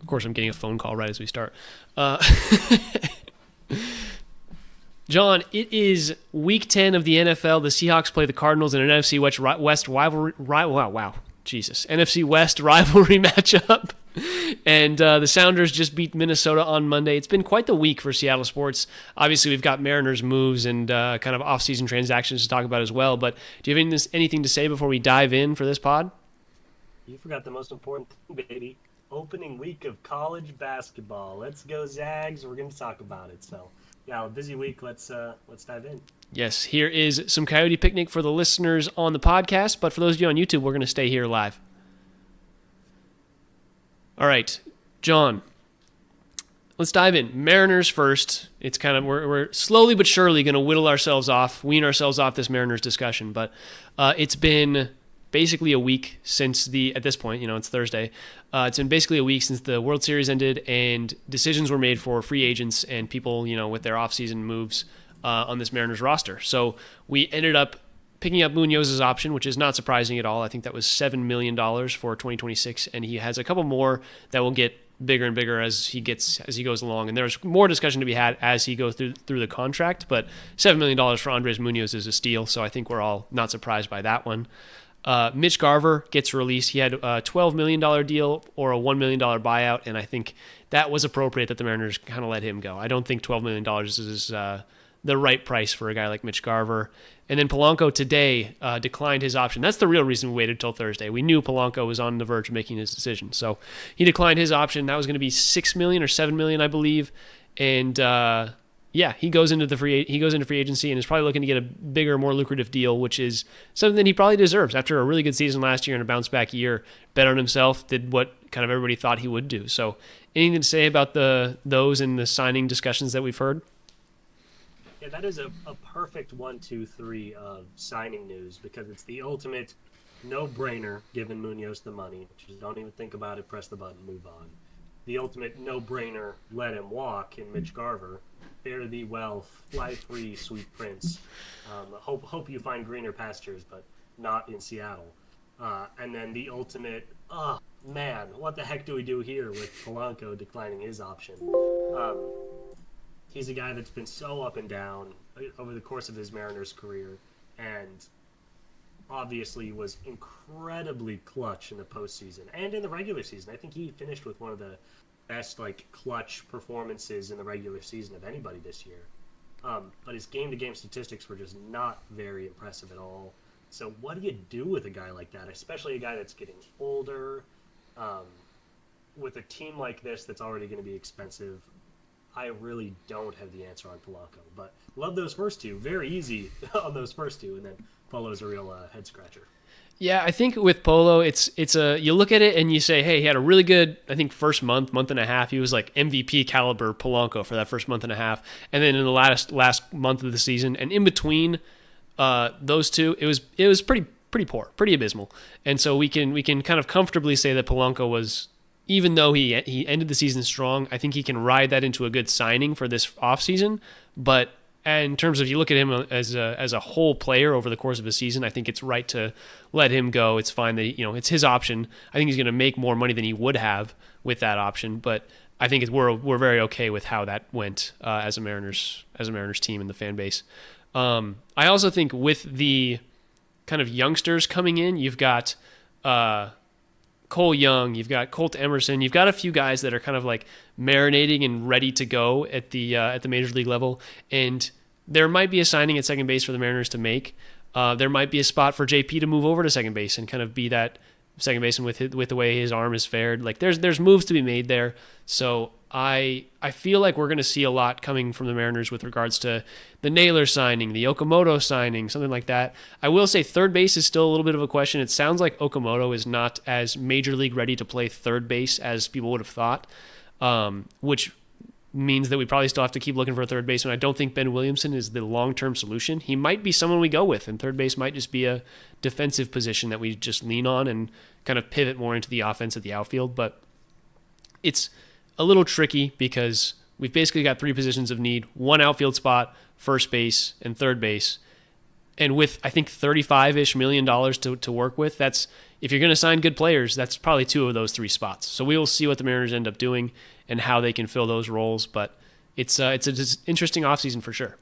course, I'm getting a phone call right as we start. John, it is Week 10 of the NFL. The Seahawks play the Cardinals in an NFC West rivalry. Wow. Jesus. NFC West rivalry matchup. And the Sounders just beat Minnesota on Monday. It's been quite the week for Seattle sports. Obviously, we've got Mariners moves and kind of off-season transactions to talk about as well. But do you have anything to say before we dive in for this pod? You forgot the most important thing, baby. Opening week of college basketball. Let's go, Zags. We're going to talk about it. So, yeah, a busy week. Let's dive in. Yes, here is some Coyote Picnic for the listeners on the podcast. But for those of you on YouTube, we're going to stay here live. All right, John, let's dive in. Mariners first. It's kind of, we're slowly but surely going to wean ourselves off this Mariners discussion. But it's been basically a week since at this point, it's Thursday. It's been basically a week since the World Series ended and decisions were made for free agents and people, with their offseason moves on this Mariners roster. So we ended up picking up Munoz's option, which is not surprising at all. I think that was $7 million for 2026, and he has a couple more that will get bigger and bigger as he goes along. And there's more discussion to be had as he goes through the contract, but $7 million for Andres Munoz is a steal, so I think we're all not surprised by that one. Mitch Garver gets released. He had a $12 million deal or a $1 million buyout, and I think that was appropriate that the Mariners kind of let him go. I don't think $12 million is the right price for a guy like Mitch Garver. And then Polanco today declined his option. That's the real reason we waited till Thursday. We knew Polanco was on the verge of making his decision. So he declined his option. That was going to be $6 million or $7 million, I believe. And he goes into free agency and is probably looking to get a bigger, more lucrative deal, which is something that he probably deserves after a really good season last year and a bounce back year. Bet on himself, did what kind of everybody thought he would do. So anything to say about those and the signing discussions that we've heard? Yeah, that is a perfect 1, 2, 3 of signing news because it's the ultimate no-brainer giving Munoz the money. Just don't even think about it, press the button, move on. The ultimate no-brainer, let him walk in Mitch Garver. Fare thee well, fly free, sweet prince. Hope you find greener pastures, but not in Seattle. And then the ultimate, man, what the heck do we do here with Polanco declining his option? He's a guy that's been so up and down over the course of his Mariners career and obviously was incredibly clutch in the postseason and in the regular season. I think he finished with one of the best clutch performances in the regular season of anybody this year. But his game-to-game statistics were just not very impressive at all. So what do you do with a guy like that, especially a guy that's getting older, with a team like this that's already going to be expensive? I really don't have the answer on Polanco, but love those first two. Very easy on those first two, and then Polo's a real head scratcher. Yeah, I think with Polo, it's you look at it and you say, hey, he had a really good, I think, first month and a half. He was like MVP caliber Polanco for that first month and a half, and then in the last month of the season, and in between those two, it was pretty poor, pretty abysmal, and so we can kind of comfortably say that Polanco was. Even though he ended the season strong, I think he can ride that into a good signing for this offseason. But in terms of you look at him as a whole player over the course of a season, I think it's right to let him go. It's fine that it's his option. I think he's going to make more money than he would have with that option. But I think we're very okay with how that went as a Mariners team and the fan base. I also think with the kind of youngsters coming in, you've got. Cole Young, you've got Colt Emerson, you've got a few guys that are kind of like marinating and ready to go at the major league level, and there might be a signing at second base for the Mariners to make. There might be a spot for JP to move over to second base and kind of be that second baseman with the way his arm is fared. Like there's moves to be made there, so I feel like we're going to see a lot coming from the Mariners with regards to the Naylor signing, the Okamoto signing, something like that. I will say third base is still a little bit of a question. It sounds like Okamoto is not as major league ready to play third base as people would have thought, which means that we probably still have to keep looking for a third baseman. I don't think Ben Williamson is the long-term solution. He might be someone we go with, and third base might just be a defensive position that we just lean on and kind of pivot more into the offense at the outfield. But it's a little tricky because we've basically got three positions of need, one outfield spot, first base, and third base. And with, I think, $35-ish million to work with, that's, if you're going to sign good players, that's probably two of those three spots. So we will see what the Mariners end up doing and how they can fill those roles. But it's an interesting offseason for sure.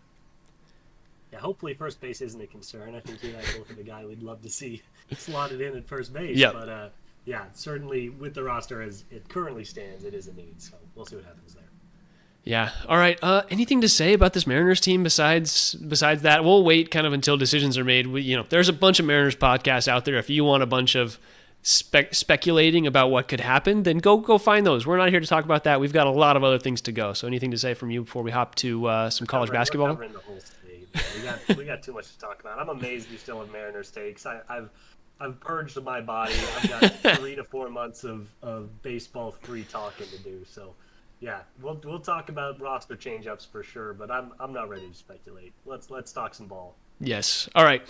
Yeah, hopefully first base isn't a concern. I think you and I both are the guy we'd love to see slotted in at first base. Yep. But yeah, certainly with the roster as it currently stands, it is a need. So we'll see what happens there. Yeah. All right. Anything to say about this Mariners team besides that? We'll wait kind of until decisions are made. There's a bunch of Mariners podcasts out there. If you want a bunch of speculating about what could happen, then go find those. We're not here to talk about that. We've got a lot of other things to go. So anything to say from you before we hop to some college basketball? We're covering the whole state. We got too much to talk about. I'm amazed you still have Mariners takes. I've purged my body. I've got 3 to 4 months of baseball free talking to do. So. Yeah, we'll talk about roster change-ups for sure, but I'm not ready to speculate. Let's talk some ball. Yes. All right.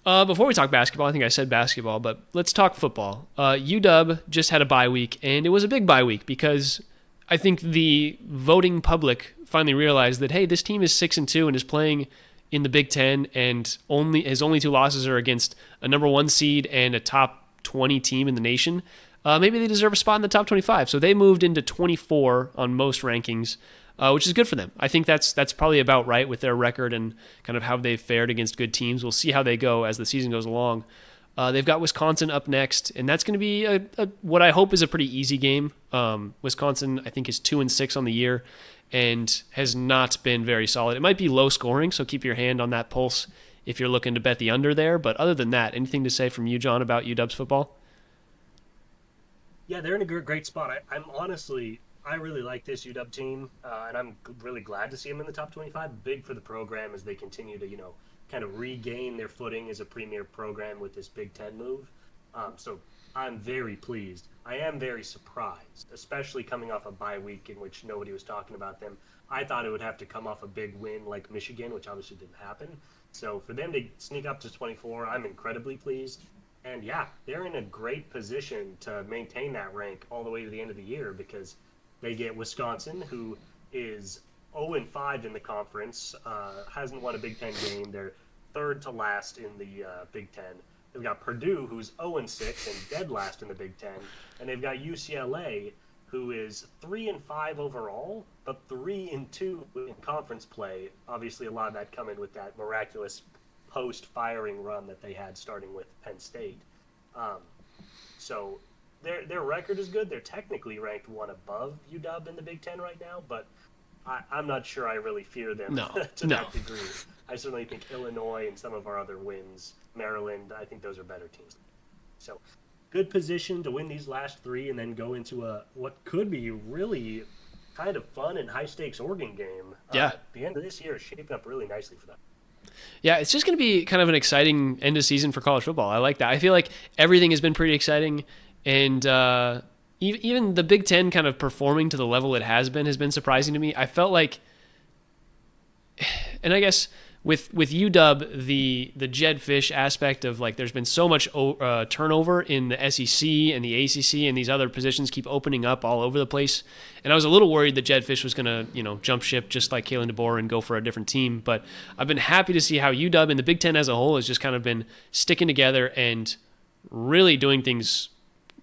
Before we talk basketball, I think I said basketball, but let's talk football. UW just had a bye week, and it was a big bye week because I think the voting public finally realized that, hey, this team is 6-2 and is playing in the Big Ten, and his only 2 losses are against a number 1 seed and a top 20 team in the nation. Maybe they deserve a spot in the top 25. So they moved into 24 on most rankings, which is good for them. I think that's probably about right with their record and kind of how they've fared against good teams. We'll see how they go as the season goes along. They've got Wisconsin up next, and that's going to be what I hope is a pretty easy game. Wisconsin, I think, is 2-6 on the year and has not been very solid. It might be low scoring, so keep your hand on that pulse if you're looking to bet the under there. But other than that, anything to say from you, John, about UW's football? Yeah, they're in a great spot. I really like this UW team, and I'm really glad to see them in the top 25. Big for the program as they continue to, kind of regain their footing as a premier program with this Big Ten move. So I'm very pleased. I am very surprised, especially coming off a bye week in which nobody was talking about them. I thought it would have to come off a big win like Michigan, which obviously didn't happen. So for them to sneak up to 24, I'm incredibly pleased. And yeah, they're in a great position to maintain that rank all the way to the end of the year because they get Wisconsin, who is 0-5 in the conference, hasn't won a Big Ten game. They're third to last in the Big Ten. They've got Purdue, who's 0-6 and dead last in the Big Ten. And they've got UCLA, who is 3-5 overall, but 3-2 in conference play. Obviously, a lot of that coming with that miraculous post-firing run that they had starting with Penn State. So their record is good. They're technically ranked 1 above UW in the Big Ten right now, but I'm not sure I really fear them to that degree. I certainly think Illinois and some of our other wins, Maryland, I think those are better teams. So good position to win these last 3 and then go into what could be really kind of fun and high-stakes Oregon game. Yeah. The end of this year is shaping up really nicely for them. Yeah, it's just going to be kind of an exciting end of season for college football. I like that. I feel like everything has been pretty exciting, and even the Big Ten kind of performing to the level it has been surprising to me. I felt like, and I guess with UW, the Jed Fish aspect of like there's been so much turnover in the SEC and the ACC and these other positions keep opening up all over the place. And I was a little worried that Jed Fish was going to, jump ship just like Kalen DeBoer and go for a different team. But I've been happy to see how UW and the Big Ten as a whole has just kind of been sticking together and really doing things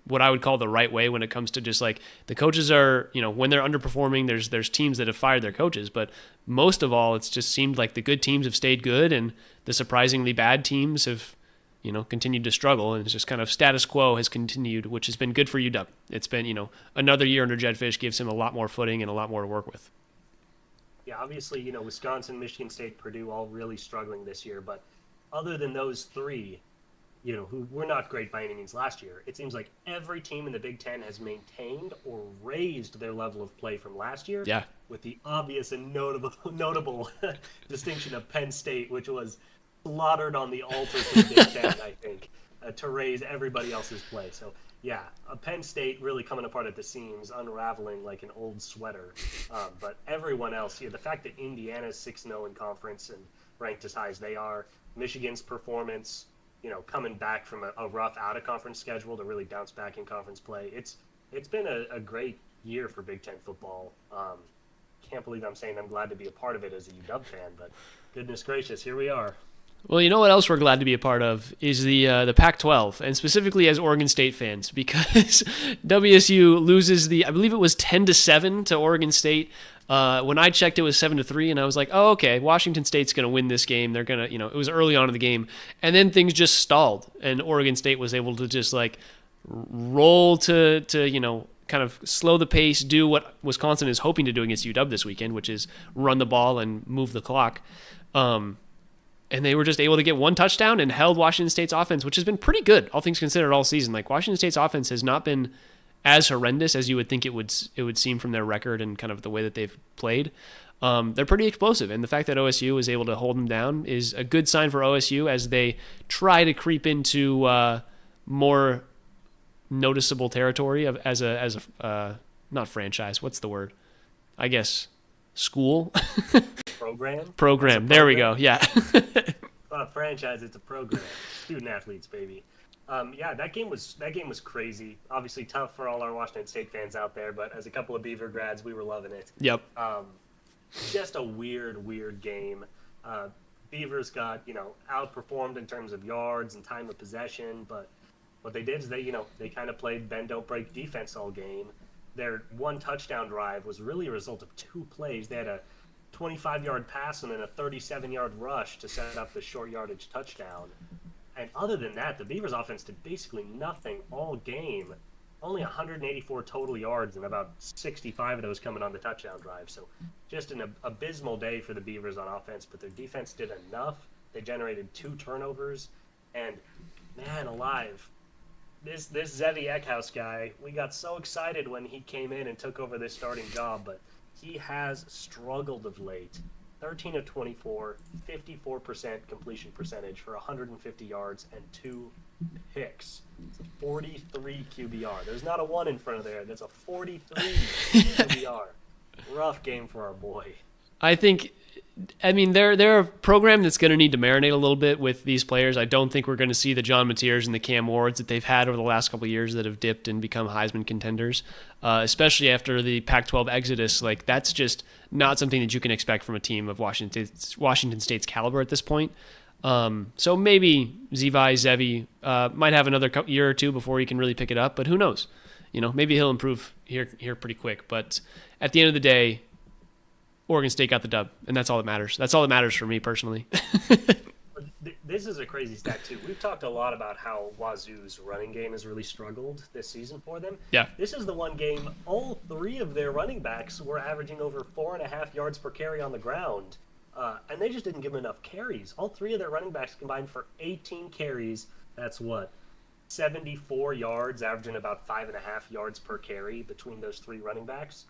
what I would call the right way when it comes to just like the coaches are, when they're underperforming, there's teams that have fired their coaches, but most of all, it's just seemed like the good teams have stayed good and the surprisingly bad teams have, continued to struggle, and it's just kind of status quo has continued, which has been good for UW. It's been, another year under Jed Fish gives him a lot more footing and a lot more to work with. Yeah, obviously, Wisconsin, Michigan State, Purdue all really struggling this year, but other than those 3, who were not great by any means last year, it seems like every team in the Big Ten has maintained or raised their level of play from last year. Yeah. With the obvious and notable distinction of Penn State, which was slaughtered on the altar for the Big Ten, I think, to raise everybody else's play. So, yeah, Penn State really coming apart at the seams, unraveling like an old sweater. But everyone else, the fact that Indiana's 6-0 in conference and ranked as high as they are, Michigan's performance, coming back from a rough out-of-conference schedule to really bounce back in conference play. It's been a great year for Big Ten football. Can't believe I'm saying I'm glad to be a part of it as a UW fan, but goodness gracious, here we are. Well, you know what else we're glad to be a part of is the Pac-12, and specifically as Oregon State fans, because WSU loses I believe it was 10-7 to Oregon State. When I checked, it was 7-3, and I was like, oh, okay, Washington State's going to win this game. They're going to, it was early on in the game, and then things just stalled, and Oregon State was able to just like roll to kind of slow the pace, do what Wisconsin is hoping to do against UW this weekend, which is run the ball and move the clock. And they were just able to get one touchdown and held Washington State's offense, which has been pretty good, all things considered, all season. Like, Washington State's offense has not been as horrendous as you would think it would seem from their record and kind of the way that they've played. They're pretty explosive, and the fact that OSU was able to hold them down is a good sign for OSU as they try to creep into more noticeable territory as a not franchise. What's the word? I guess school. Program. There we go. Yeah. Franchise. It's a program. Student athletes, baby. That game was crazy. Obviously tough for all our Washington State fans out there, but as a couple of Beaver grads, we were loving it. Yep. Just a weird game. Beavers got outperformed in terms of yards and time of possession, but what they did is they kind of played bend don't break defense all game. Their one touchdown drive was really a result of two plays. They had a 25-yard pass and then a 37-yard rush to set up the short yardage touchdown. And other than that, the Beavers offense did basically nothing all game. Only 184 total yards and about 65 of those coming on the touchdown drive. So just an abysmal day for the Beavers on offense, but their defense did enough. They generated 2 turnovers. And, man alive, this Zevi Eckhouse guy, we got so excited when he came in and took over this starting job, but he has struggled of late. 13 of 24, 54% completion percentage for 150 yards and 2 picks. It's a 43 QBR. There's not a 1 in front of there. There's a 43 QBR. Rough game for our boy. They're a program that's going to need to marinate a little bit with these players. I don't think we're going to see the John Mateers and the Cam Wards that they've had over the last couple of years that have dipped and become Heisman contenders, especially after the Pac-12 exodus. Like, that's just not something that you can expect from a team of Washington State's caliber at this point. So maybe Zevi might have another year or two before he can really pick it up, but who knows? Maybe he'll improve here pretty quick. But at the end of the day, Oregon State got the dub, and that's all that matters. That's all that matters for me personally. This is a crazy stat, too. We've talked a lot about how Wazoo's running game has really struggled this season for them. Yeah. This is the one game all 3 of their running backs were averaging over 4.5 yards per carry on the ground, and they just didn't give them enough carries. All 3 of their running backs combined for 18 carries. That's 74 yards, averaging about 5.5 yards per carry between those 3 running backs.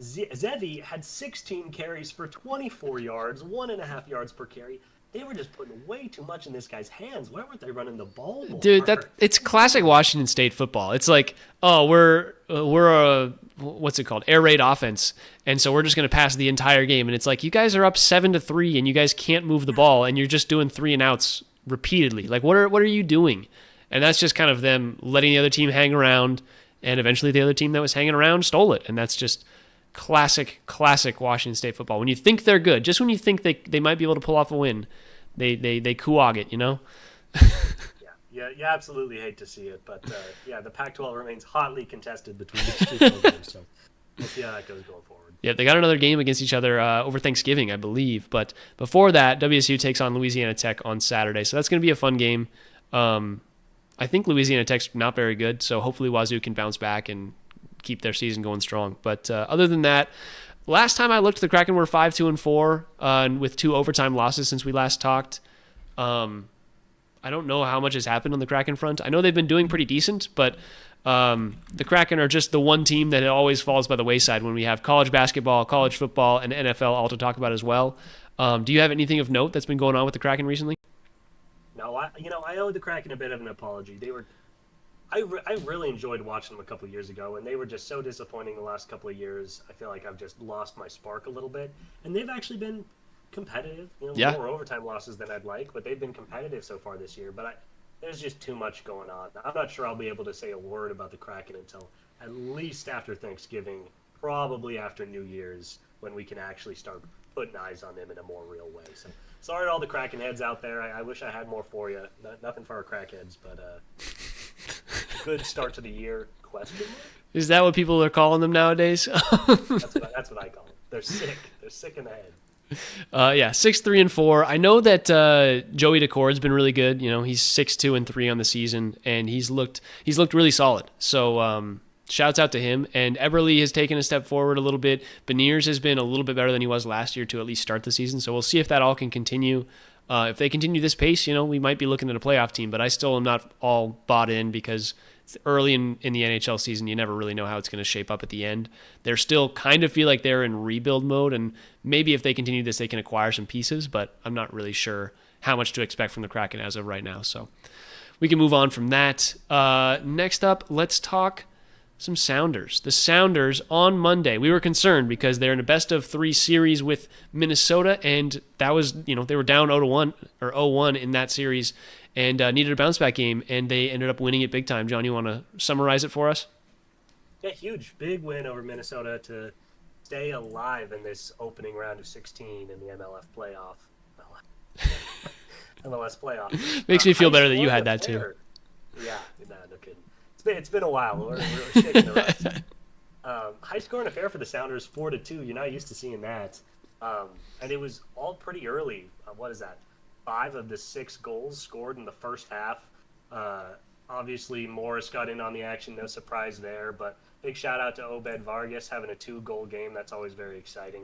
Zevi had 16 carries for 24 yards, 1.5 yards per carry. They were just putting way too much in this guy's hands. Why weren't they running the ball more? Dude, it's classic Washington State football. It's like, oh, we're a what's it called, air raid offense, and so we're just going to pass the entire game. And it's like, you guys are up 7-3, and you guys can't move the ball, and you're just doing 3 and outs repeatedly. Like, what are you doing? And that's just kind of them letting the other team hang around, and eventually the other team that was hanging around stole it. And that's just classic Washington State football. When you think they're good, just when you think they might be able to pull off a win, they kuog it, Yeah, you absolutely hate to see it, but the Pac-12 remains hotly contested between these 2 programs, so we'll see how that goes going forward. Yeah, they got another game against each other over Thanksgiving, I believe, but before that, WSU takes on Louisiana Tech on Saturday, so that's going to be a fun game. I think Louisiana Tech's not very good, so hopefully Wazoo can bounce back and keep their season going strong. But other than that, last time I looked, the Kraken were 5-4 with 2 overtime losses since we last talked. I don't know how much has happened on the Kraken front. I know they've been doing pretty decent, but the Kraken are just the one team that always falls by the wayside when we have college basketball, college football, and NFL all to talk about as well. Do you have anything of note that's been going on with the Kraken recently? No, I owe the Kraken a bit of an apology. I really enjoyed watching them a couple years ago, and they were just so disappointing the last couple of years. I feel like I've just lost my spark a little bit. And they've actually been competitive. More overtime losses than I'd like, but they've been competitive so far this year. But there's just too much going on. I'm not sure I'll be able to say a word about the Kraken until at least after Thanksgiving, probably after New Year's, when we can actually start putting eyes on them in a more real way. So sorry to all the Kraken heads out there. I wish I had more for you. Nothing for our crackheads, but good start to the year. Question mark? Is that what people are calling them nowadays? That's what I call them. They're sick. They're sick in the head. Yeah, 6-3-4. I know that Joey Decord's been really good. You know, he's 6-2-3 on the season, and he's looked really solid. So shouts out to him. And Eberle has taken a step forward a little bit. Beniers has been a little bit better than he was last year to at least start the season. So we'll see if that all can continue. If they continue this pace, you know, we might be looking at a playoff team. But I still am not all bought in because it's early in the NHL season. You never really know how it's going to shape up at the end. They're still kind of feel like they're in rebuild mode, and maybe if they continue this, they can acquire some pieces, but I'm not really sure how much to expect from the Kraken as of right now. So we can move on from that. Next up, let's talk some Sounders. The Sounders on Monday, we were concerned because they're in a best-of-3 series with Minnesota, and that was, you know, they were down 0-1 or 0-1 in that series, and needed a bounce-back game, and they ended up winning it big time. John, you want to summarize it for us? Yeah, huge. Big win over Minnesota to stay alive in this opening round of 16 in the MLS playoff. Makes me feel better that you had that too. Yeah, no kidding. It's been a while. We're shaking the rust. High scoring affair for the Sounders, 4-2. You're not used to seeing that. And it was all pretty early. What is that? 5 of the 6 goals scored in the first half. Obviously, Morris got in on the action. No surprise there. But big shout out to Obed Vargas having a 2-goal game. That's always very exciting.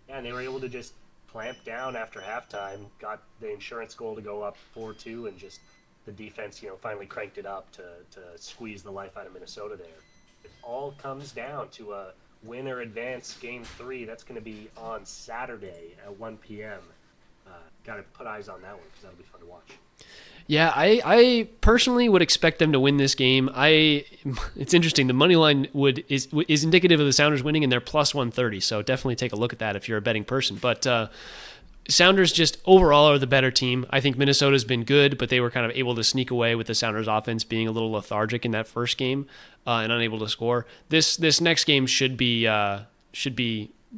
And they were able to just clamp down after halftime. Got the insurance goal to go up 4-2, and just the defense, you know, finally cranked it up to squeeze the life out of Minnesota there. It all comes down to a win or advance game 3. That's going to be on Saturday at 1 p.m. Got to put eyes on that one because that'll be fun to watch. Yeah, I personally would expect them to win this game. It's interesting. The money line is indicative of the Sounders winning, and they're plus 130. So definitely take a look at that if you're a betting person. But Sounders just overall are the better team. I think Minnesota's been good, but they were kind of able to sneak away with the Sounders offense being a little lethargic in that first game and unable to score. This next game should be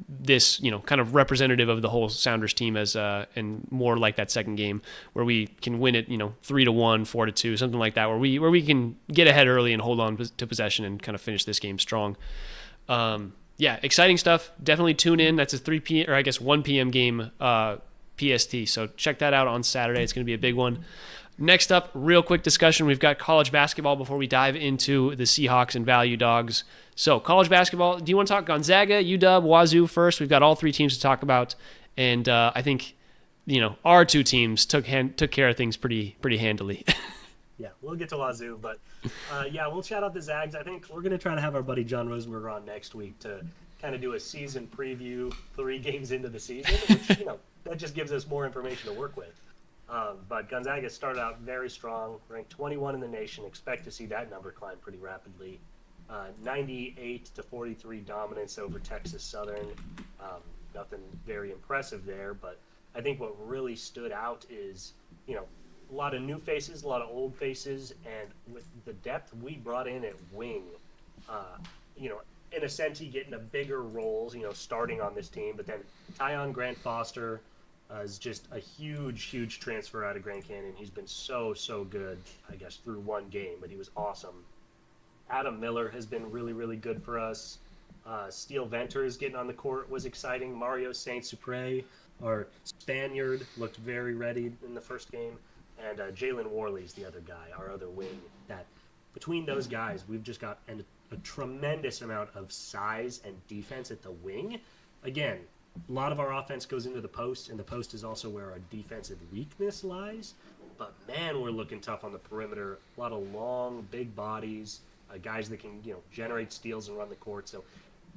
this, you know, kind of representative of the whole Sounders team as and more like that second game where we can win it, you know, 3-1, 4-2, something like that, where we can get ahead early and hold on to possession and kind of finish this game strong. Yeah, exciting stuff. Definitely tune in. That's a 3 p.m. or I guess 1 p.m. game PST. So check that out on Saturday. It's going to be a big one. Next up, real quick discussion. We've got college basketball before we dive into the Seahawks and Value Dogs. So college basketball, do you want to talk Gonzaga, UW, Wazoo first? We've got all 3 teams to talk about. And I think, you know, our 2 teams took care of things pretty handily. Yeah, we'll get to Wazoo, but yeah, we'll shout out the Zags. I think we're going to try to have our buddy John Rosenberg on next week to kind of do a season preview 3 games into the season, which, you know, that just gives us more information to work with. But Gonzaga started out very strong, ranked 21 in the nation. Expect to see that number climb pretty rapidly. 98-43 dominance over Texas Southern. Nothing very impressive there, but I think what really stood out is, you know, a lot of new faces, a lot of old faces, and with the depth we brought in at wing, you know, in a sense, he getting a bigger roles, you know, starting on this team. But then Tyon Grant Foster is just a huge transfer out of Grand Canyon. He's been so good, I guess, through 1 game, but he was awesome. Adam Miller has been really good for us. Steele Venters getting on the court was exciting. Mario Saint-Supre, our Spaniard, looked very ready in the first game. And Jalen Worley's the other guy, our other wing. That between those guys, we've just got a tremendous amount of size and defense at the wing. Again, a lot of our offense goes into the post, and the post is also where our defensive weakness lies. But man, we're looking tough on the perimeter. A lot of long, big bodies, guys that can, you know, generate steals and run the court. So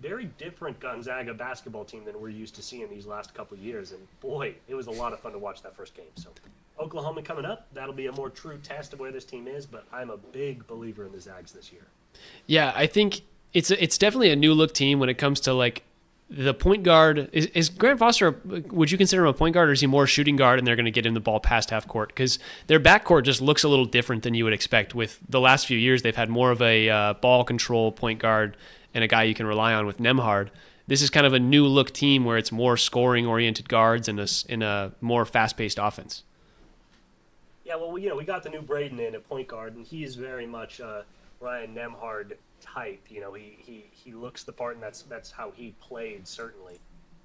very different Gonzaga basketball team than we're used to seeing these last couple of years. And boy, it was a lot of fun to watch that first game. So Oklahoma coming up, that'll be a more true test of where this team is, but I'm a big believer in the Zags this year. Yeah, I think it's definitely a new look team when it comes to like the point guard. Is Grant Foster, would you consider him a point guard, or is he more shooting guard and they're going to get him the ball past half court? Because their backcourt just looks a little different than you would expect. With the last few years, they've had more of a ball control point guard and a guy you can rely on with Nemhard. this is kind of a new look team where it's more scoring oriented guards and in a more fast paced offense. Yeah, well, we got the new Braden in at point guard, and he is very much Ryan Nemhard type. He looks the part, and that's how he played certainly.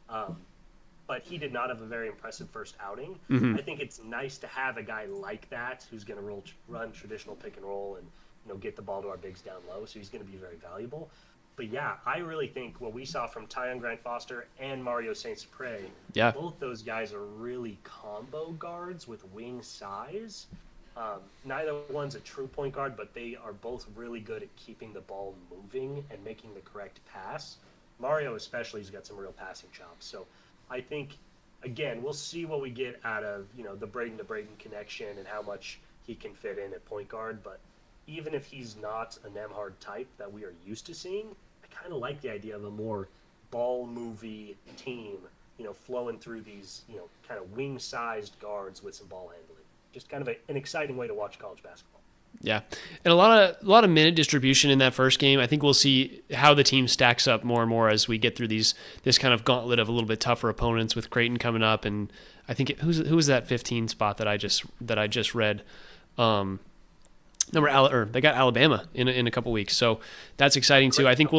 But he did not have a very impressive first outing. Mm-hmm. I think it's nice to have a guy like that who's going to run traditional pick and roll and get the ball to our bigs down low. So he's going to be very valuable. But yeah, I really think what we saw from Tyon Grant Foster and Mario Saint-Preux, both those guys are really combo guards with wing size. Neither one's a true point guard, but they are both really good at keeping the ball moving and making the correct pass. Mario especially has got some real passing chops. So I think, again, we'll see what we get out of the Braden to Braden connection and how much he can fit in at point guard. But even if he's not a Nemhard type that we are used to seeing, I kind of like the idea of a more ball-movie team, flowing through these, kind of wing-sized guards with some ball handling. Just kind of an exciting way to watch college basketball. Yeah, and a lot of minute distribution in that first game. I think we'll see how the team stacks up more and more as we get through this kind of gauntlet of a little bit tougher opponents with Creighton coming up, and I think who was that 15 spot that I just read. They got Alabama in a couple weeks, so that's exciting too. I think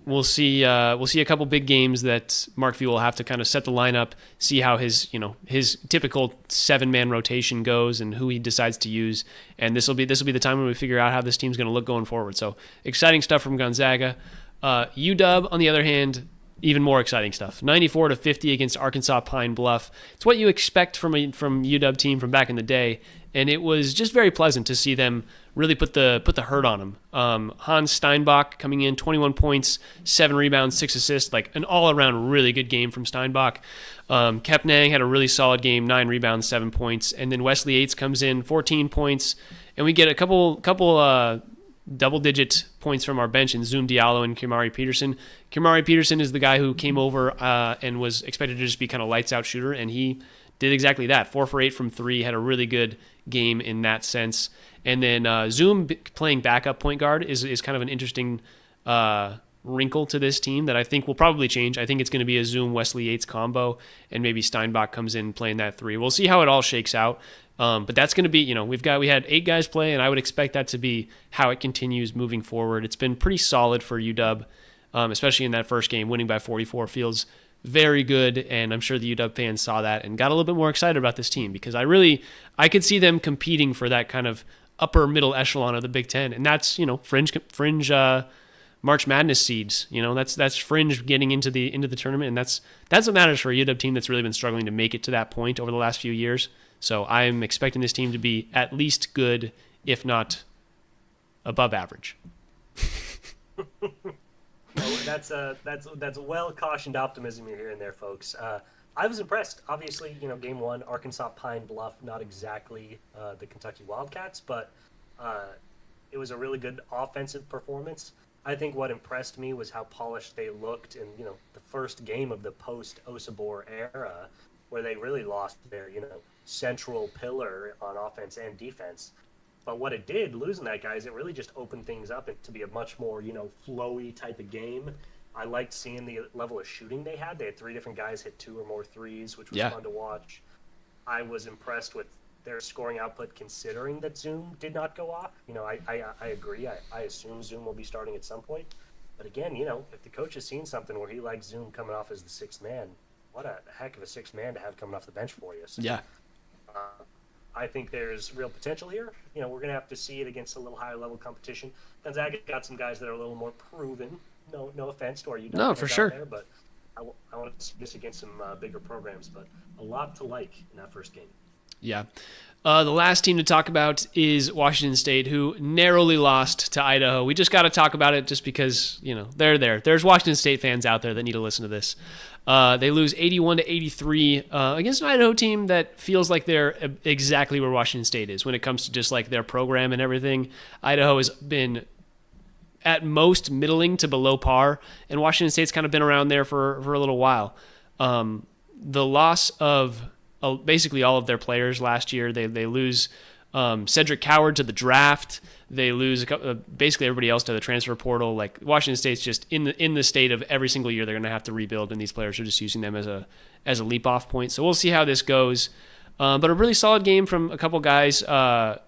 we'll see a couple big games that Mark Few will have to kind of set the lineup, see how his typical 7-man rotation goes and who he decides to use, and this will be the time when we figure out how this team's going to look going forward. So exciting stuff from Gonzaga. UW on the other hand, even more exciting stuff. 94-50 against Arkansas Pine Bluff. It's what you expect from UW team from back in the day, and it was just very pleasant to see them really put the hurt on him. Hans Steinbach coming in, 21 points, 7 rebounds, 6 assists, like an all-around really good game from Steinbach. Kepnang had a really solid game, 9 rebounds, 7 points. And then Wesley Yates comes in, 14 points. And we get a couple double-digit points from our bench in Zoom Diallo and Kimari Peterson. Kimari Peterson is the guy who came over and was expected to just be kind of lights-out shooter, and he did exactly that. 4 for 8 from 3, had a really good game in that sense. And then Zoom playing backup point guard is kind of an interesting wrinkle to this team that I think will probably change. I think it's going to be a Zoom Wesley Yates combo, and maybe Steinbach comes in playing that 3. We'll see how it all shakes out. But that's going to be, we had 8 guys play, and I would expect that to be how it continues moving forward. It's been pretty solid for UW, especially in that first game. Winning by 44 feels very good, and I'm sure the UW fans saw that and got a little bit more excited about this team because I could see them competing for that kind of upper middle echelon of the Big Ten, and that's fringe March Madness seeds. That's fringe getting into the tournament, and that's what matters for a UW team that's really been struggling to make it to that point over the last few years. So I'm expecting this team to be at least good, if not above average. Well, that's well cautioned optimism you're hearing there, folks. I was impressed. Obviously, game 1, Arkansas Pine Bluff, not exactly the Kentucky Wildcats, but it was a really good offensive performance. I think what impressed me was how polished they looked in the first game of the post Osabor era, where they really lost their central pillar on offense and defense. But what it did, losing that guy, is it really just opened things up to be a much more flowy type of game. I liked seeing the level of shooting they had. They had 3 different guys hit 2 or more threes, which was fun to watch. I was impressed with their scoring output considering that Zoom did not go off. I agree. I assume Zoom will be starting at some point. But again, if the coach has seen something where he likes Zoom coming off as the 6th man, what a heck of a 6th man to have coming off the bench for you. So, I think there's real potential here. We're going to have to see it against a little higher level competition. Gonzaga got some guys that are a little more proven. No offense to our UW no, for sure. There, but I want to see this against some bigger programs. But a lot to like in that first game. Yeah. The last team to talk about is Washington State, who narrowly lost to Idaho. We just got to talk about it just because, they're there. There's Washington State fans out there that need to listen to this. They lose 81-83 against an Idaho team that feels like they're exactly where Washington State is when it comes to just like their program and everything. Idaho has been at most middling to below par, and Washington State's kind of been around there for a little while. The loss of basically all of their players last year, they lose Cedric Coward to the draft. They lose basically everybody else to the transfer portal. Like Washington State's just in the state of every single year they're going to have to rebuild, and these players are just using them as a leap off point. So we'll see how this goes. But a really solid game from a couple guys.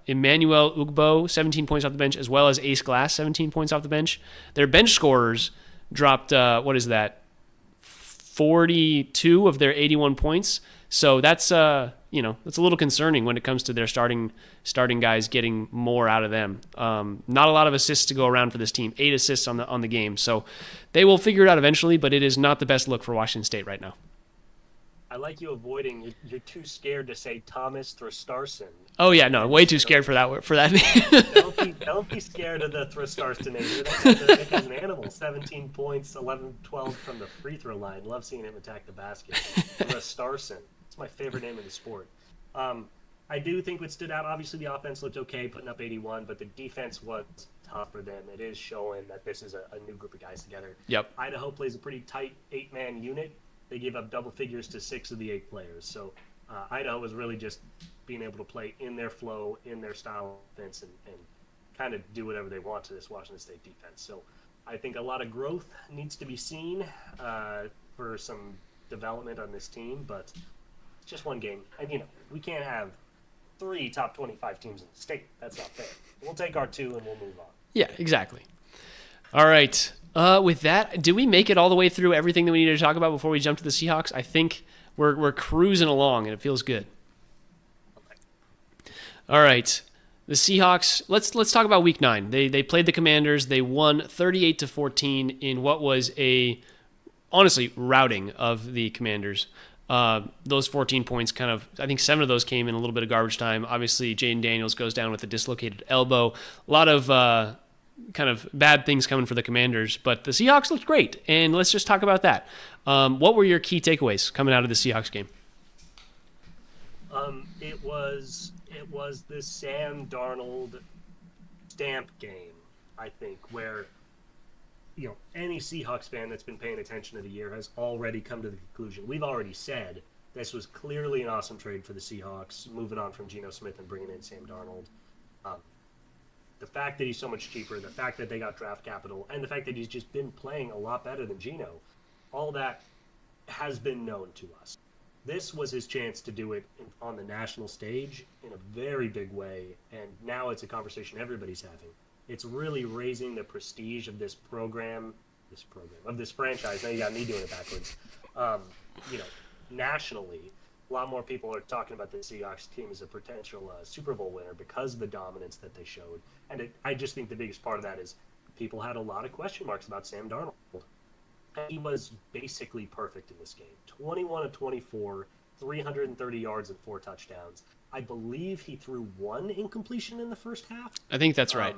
Emmanuel Ugbo, 17 points off the bench, as well as Ace Glass, 17 points off the bench. Their bench scorers dropped, 42 of their 81 points. So that's that's a little concerning when it comes to their starting guys getting more out of them. Not a lot of assists to go around for this team. 8 assists on the game. So they will figure it out eventually, but it is not the best look for Washington State right now. I like you avoiding. You're too scared to say Thomas Thristarson. Oh yeah, no, way too scared for that name. Don't be scared of the Thristarson name. That guy's an animal. 17 points, 11, 12 from the free throw line. Love seeing him attack the basket. Thristarson. It's my favorite name in the sport. I do think what stood out. Obviously, the offense looked okay, putting up 81, but the defense was tough for them. It is showing that this is a new group of guys together. Yep. Idaho plays a pretty tight 8-man unit. They gave up double figures to 6 of the 8 players. So Idaho was really just being able to play in their flow, in their style of offense, and kind of do whatever they want to this Washington State defense. So I think a lot of growth needs to be seen for some development on this team, but it's just one game. And, we can't have 3 top 25 teams in the state. That's not fair. We'll take our 2 and we'll move on. Yeah, exactly. All right. With that, did we make it all the way through everything that we needed to talk about before we jump to the Seahawks? I think we're cruising along, and it feels good. Okay. All right. The Seahawks, let's talk about Week 9. They played the Commanders. They won 38-14 in what was honestly, routing of the Commanders. Those 14 points I think 7 of those came in a little bit of garbage time. Obviously, Jaden Daniels goes down with a dislocated elbow. A lot of kind of bad things coming for the Commanders, but the Seahawks looked great, and let's just talk about that. What were your key takeaways coming out of the Seahawks game? It was the Sam Darnold stamp game, I think, where any Seahawks fan that's been paying attention to the year has already come to the conclusion. We've already said this was clearly an awesome trade for the Seahawks, moving on from Geno Smith and bringing in Sam Darnold. The fact that he's so much cheaper, the fact that they got draft capital, and the fact that he's just been playing a lot better than Geno, all that has been known to us. This was his chance to do it on the national stage in a very big way, and now it's a conversation everybody's having. It's really raising the prestige of this franchise. Now you got me doing it backwards. Nationally, a lot more people are talking about the Seahawks team as a potential Super Bowl winner because of the dominance that they showed. And I just think the biggest part of that is people had a lot of question marks about Sam Darnold. And he was basically perfect in this game. 21 of 24, 330 yards and 4 touchdowns. I believe he threw 1 incompletion in the first half. I think that's right.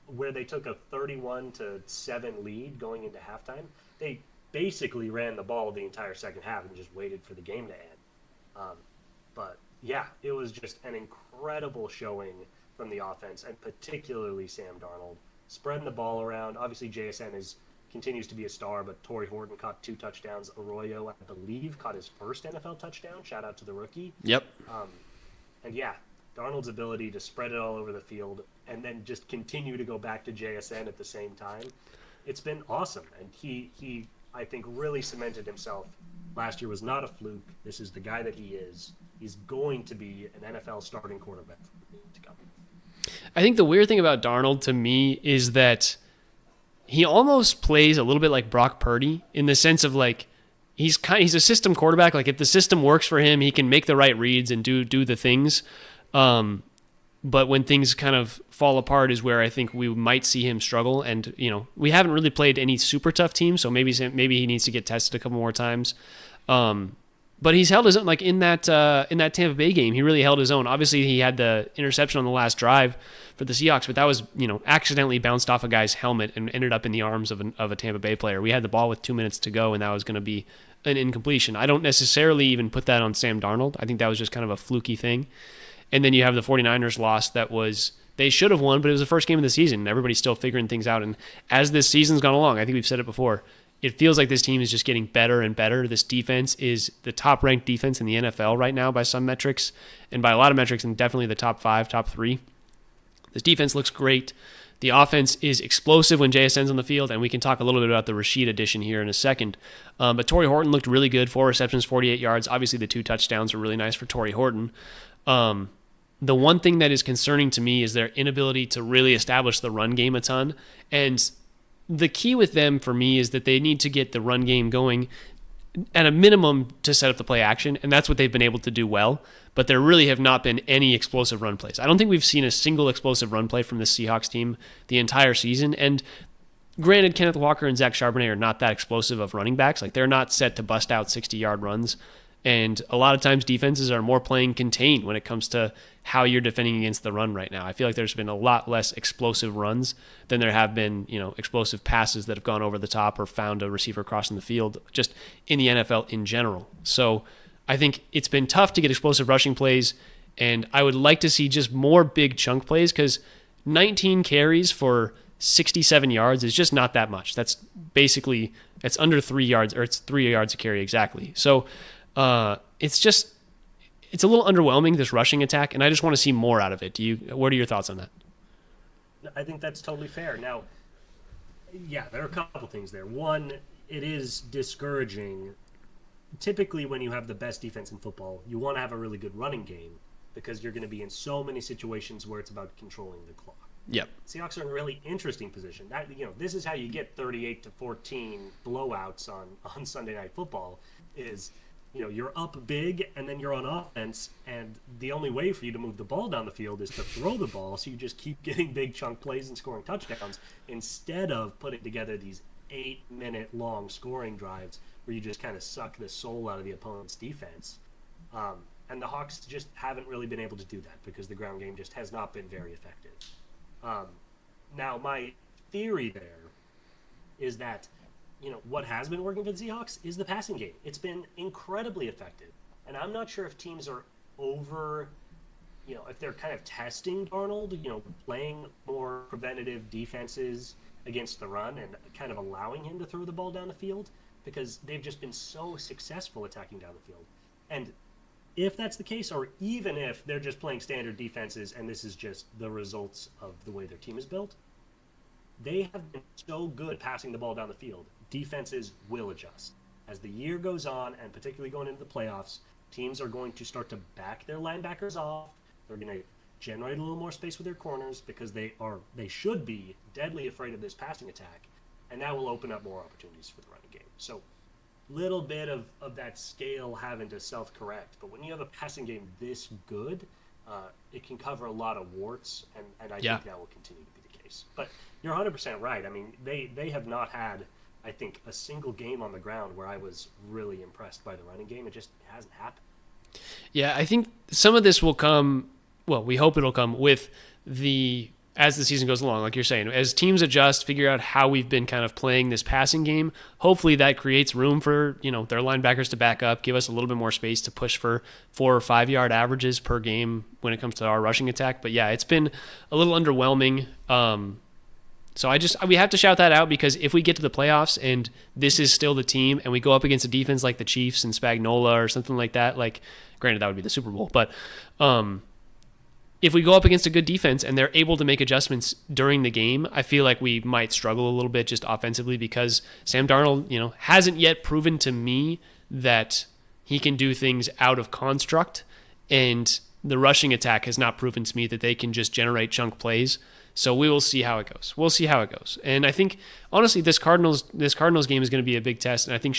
Where they took a 31-7 lead going into halftime. They basically ran the ball the entire second half and just waited for the game to end. But yeah, it was just an incredible showing from the offense, and particularly Sam Darnold spreading the ball around. Obviously, JSN continues to be a star, but Torrey Horton caught 2 touchdowns. Arroyo, I believe, caught his first NFL touchdown. Shout out to the rookie. Yep. And yeah, Darnold's ability to spread it all over the field and then just continue to go back to JSN at the same time, it's been awesome. And he I think, really cemented himself. Last year was not a fluke. This is the guy that he is. He's going to be an NFL starting quarterback to come. I think the weird thing about Darnold to me is that he almost plays a little bit like Brock Purdy in the sense of like he's a system quarterback. Like if the system works for him, he can make the right reads and do the things. But when things kind of fall apart is where I think we might see him struggle. And, we haven't really played any super tough teams, so maybe he needs to get tested a couple more times. But he's held his own, like in that Tampa Bay game, he really held his own. Obviously, he had the interception on the last drive for the Seahawks, but that was, accidentally bounced off a guy's helmet and ended up in the arms of a Tampa Bay player. We had the ball with 2 minutes to go, and that was going to be an incompletion. I don't necessarily even put that on Sam Darnold. I think that was just kind of a fluky thing. And then you have the 49ers loss they should have won, but it was the first game of the season, and everybody's still figuring things out. And as this season's gone along, I think we've said it before, it feels like this team is just getting better and better. This defense is the top-ranked defense in the NFL right now by some metrics, and by a lot of metrics, and definitely the top 5, top 3. This defense looks great. The offense is explosive when JSN's on the field, and we can talk a little bit about the Rashid addition here in a second. But Torrey Horton looked really good, 4 receptions, 48 yards. Obviously, the 2 touchdowns were really nice for Torrey Horton. The one thing that is concerning to me is their inability to really establish the run game a ton. And the key with them for me is that they need to get the run game going at a minimum to set up the play action, and that's what they've been able to do well. But there really have not been any explosive run plays. I don't think we've seen a single explosive run play from the Seahawks team the entire season. And granted, Kenneth Walker and Zach Charbonnet are not that explosive of running backs. Like, they're not set to bust out 60-yard runs. And a lot of times defenses are more playing contained when it comes to how you're defending against the run right now. I feel like there's been a lot less explosive runs than there have been, explosive passes that have gone over the top or found a receiver crossing the field, just in the NFL in general. So I think it's been tough to get explosive rushing plays, and I would like to see just more big chunk plays, because 19 carries for 67 yards is just not that much. That's under 3 yards, or it's 3 yards a carry exactly. So it's a little underwhelming, this rushing attack, and I just want to see more out of it. What are your thoughts on that? I think that's totally fair. Now, yeah, there are a couple things there. One, it is discouraging. Typically, when you have the best defense in football, you want to have a really good running game, because you're going to be in so many situations where it's about controlling the clock. Yep. Seahawks are in a really interesting position. This is how you get 38-14 blowouts on Sunday Night Football. Is you're up big, and then you're on offense, and the only way for you to move the ball down the field is to throw the ball, so you just keep getting big chunk plays and scoring touchdowns, instead of putting together these 8-minute long scoring drives where you just kind of suck the soul out of the opponent's defense. And the Hawks just haven't really been able to do that, because the ground game just has not been very effective. Now, my theory there is that what has been working for the Seahawks is the passing game. It's been incredibly effective. And I'm not sure if teams are if they're kind of testing Darnold, playing more preventative defenses against the run and kind of allowing him to throw the ball down the field, because they've just been so successful attacking down the field. And if that's the case, or even if they're just playing standard defenses and this is just the results of the way their team is built, they have been so good passing the ball down the field. Defenses will adjust. As the year goes on, and particularly going into the playoffs, teams are going to start to back their linebackers off. They're going to generate a little more space with their corners, because they should be deadly afraid of this passing attack, and that will open up more opportunities for the running game. So little bit of that scale having to self-correct, but when you have a passing game this good, it can cover a lot of warts, and I think that will continue to be the case. But you're 100% right. I mean, they have not had, I think, a single game on the ground where I was really impressed by the running game. It just hasn't happened. Yeah, I think some of this will come, well, we hope it'll come with as the season goes along, like you're saying, as teams adjust, figure out how we've been kind of playing this passing game. Hopefully that creates room for, their linebackers to back up, give us a little bit more space to push for 4 or 5 yard averages per game when it comes to our rushing attack. But yeah, it's been a little underwhelming. So we have to shout that out, because if we get to the playoffs and this is still the team, and we go up against a defense like the Chiefs and Spagnuolo or something like that, like, granted that would be the Super Bowl, but if we go up against a good defense and they're able to make adjustments during the game, I feel like we might struggle a little bit just offensively, because Sam Darnold, hasn't yet proven to me that he can do things out of construct, and the rushing attack has not proven to me that they can just generate chunk plays. So we will see how it goes. And I think, honestly, this Cardinals game is going to be a big test. And I think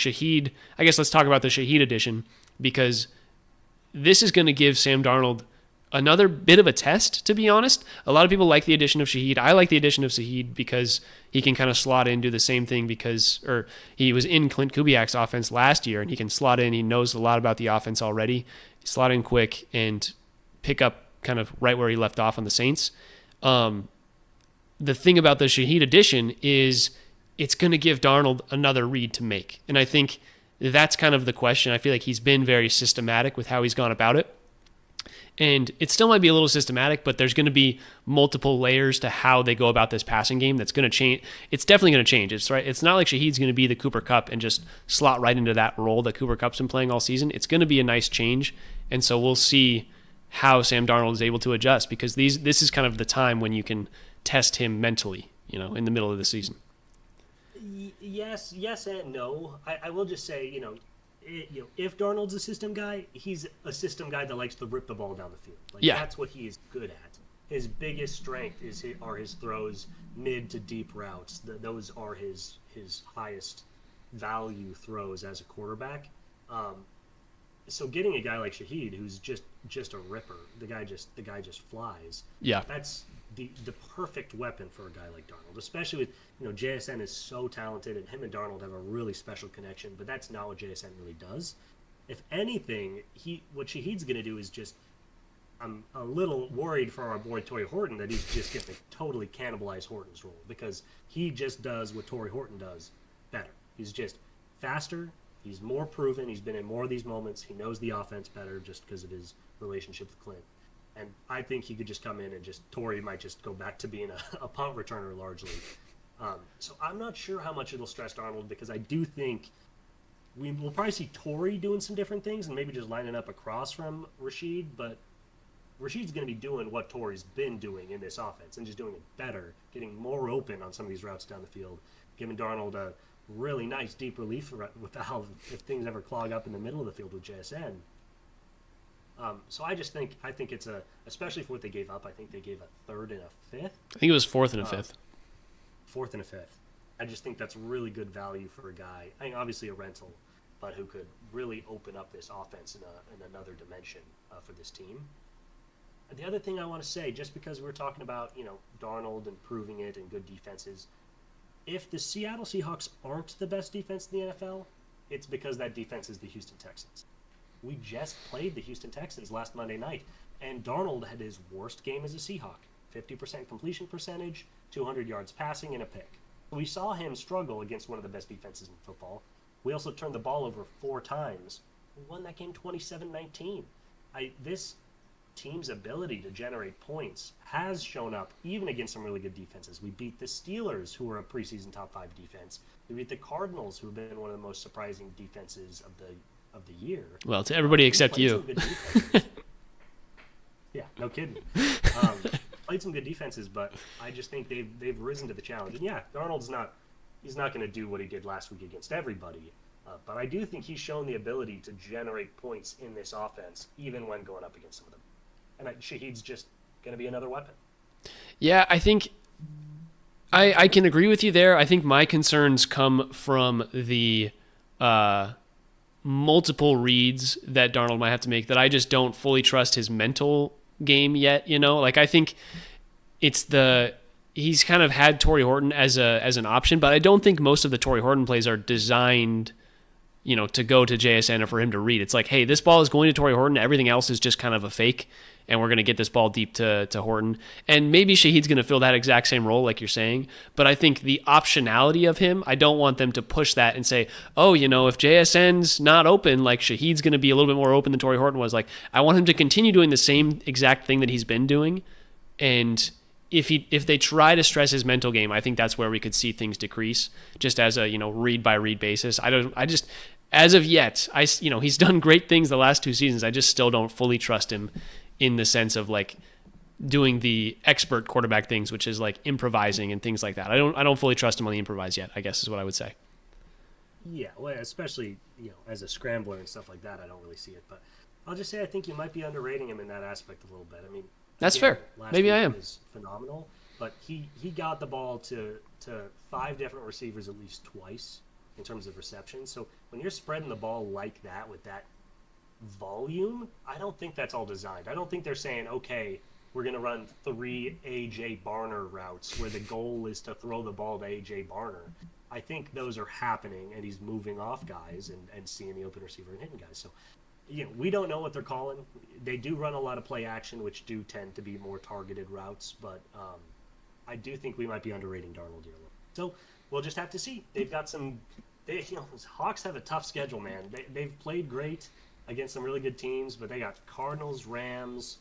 let's talk about the Shaheed edition, because this is going to give Sam Darnold another bit of a test, to be honest. A lot of people like the addition of Shaheed. I like the addition of Shaheed because he can kind of slot in, do the same thing, or he was in Clint Kubiak's offense last year, and he can slot in. He knows a lot about the offense already. Slot in quick and pick up kind of right where he left off on the Saints. The thing about the Shaheed addition is it's going to give Darnold another read to make. And I think that's kind of the question. I feel like he's been very systematic with how he's gone about it. And it still might be a little systematic, but there's going to be multiple layers to how they go about this passing game that's going to change. It's definitely going to change. It's right. It's not like Shaheed's going to be the Cooper Kupp and just slot right into that role that Cooper Kupp's been playing all season. It's going to be a nice change. And so we'll see how Sam Darnold is able to adjust, because this is kind of the time when you can test him mentally, in the middle of the season. Yes and no. I will just say, if Darnold's a system guy, he's a system guy that likes to rip the ball down the field. That's what he is good at. His biggest strength are his throws, mid to deep routes. Those are his highest value throws as a quarterback. So getting a guy like Shaheed, who's just a ripper, the guy just flies. Yeah, that's the perfect weapon for a guy like Darnold, especially with JSN is so talented, and him and Darnold have a really special connection. But that's not what JSN really does. If anything, what Shaheed's going to do is just. I'm a little worried for our boy Torrey Horton that he's just going to totally cannibalize Horton's role, because he just does what Torrey Horton does better. He's just faster. He's more proven. He's been in more of these moments. He knows the offense better just because of his relationship with Clint. And I think he could just come in and Torrey might just go back to being a punt returner largely. So I'm not sure how much it'll stress Darnold, because I do think we'll probably see Torrey doing some different things and maybe just lining up across from Rashid. But Rashid's going to be doing what Torrey's been doing in this offense and just doing it better, getting more open on some of these routes down the field, giving Darnold a really nice deep relief valve if things ever clog up in the middle of the field with JSN. So I think it's especially for what they gave up. I think they gave a third and a fifth. I think it was fourth and a fifth. Fourth and a fifth. I just think that's really good value for a guy. I think obviously a rental, but who could really open up this offense in another dimension for this team. And the other thing I want to say, just because we're talking about Darnold and proving it and good defenses, if the Seattle Seahawks aren't the best defense in the NFL, it's because that defense is the Houston Texans. We just played the Houston Texans last Monday night, and Darnold had his worst game as a Seahawk. 50% completion percentage, 200 yards passing, and a pick. We saw him struggle against one of the best defenses in football. We also turned the ball over 4 times. We won that game 27-19. This team's ability to generate points has shown up even against some really good defenses. We beat the Steelers, who were a preseason top 5 defense. We beat the Cardinals, who have been one of the most surprising defenses of the year. Well, to everybody except you. Yeah, no kidding. Played some good defenses, but I just think they've risen to the challenge. And yeah, Darnold's not going to do what he did last week against everybody, but I do think he's shown the ability to generate points in this offense, even when going up against some of them. And Shaheed's just going to be another weapon. Yeah, I think I can agree with you there. I think my concerns come from the multiple reads that Darnold might have to make that I just don't fully trust his mental game yet. I think it's he's kind of had Torrey Horton as an option, but I don't think most of the Torrey Horton plays are designed to go to JSN or for him to read. It's like, hey, this ball is going to Torrey Horton. Everything else is just kind of a fake, and we're going to get this ball deep to Horton. And maybe Shaheed's going to fill that exact same role like you're saying, but I think the optionality of him, I don't want them to push that and say, oh, if JSN's not open, like Shaheed's going to be a little bit more open than Torrey Horton was. Like, I want him to continue doing the same exact thing that he's been doing, and if they try to stress his mental game, I think that's where we could see things decrease, just as a read by read basis. As of yet, he's done great things the last 2 seasons. I just still don't fully trust him in the sense of like doing the expert quarterback things, which is like improvising and things like that. I don't fully trust him on the improvise yet, I guess is what I would say. Yeah, well, especially as a scrambler and stuff like that, I don't really see it. But I'll just say I think you might be underrating him in that aspect a little bit. I mean, that's fair. Maybe I am. Was phenomenal, but he got the ball to 5 different receivers at least twice in terms of reception. So when you're spreading the ball like that with that volume, I don't think that's all designed. I don't think they're saying, okay, we're going to run 3 A.J. Barner routes where the goal is to throw the ball to A.J. Barner. I think those are happening, and he's moving off guys and seeing the open receiver and hitting guys. So, we don't know what they're calling. They do run a lot of play action, which do tend to be more targeted routes, but I do think we might be underrating Darnold here. So we'll just have to see. They've got some. Hawks have a tough schedule, man. They've played great. against some really good teams, but they got Cardinals, Rams,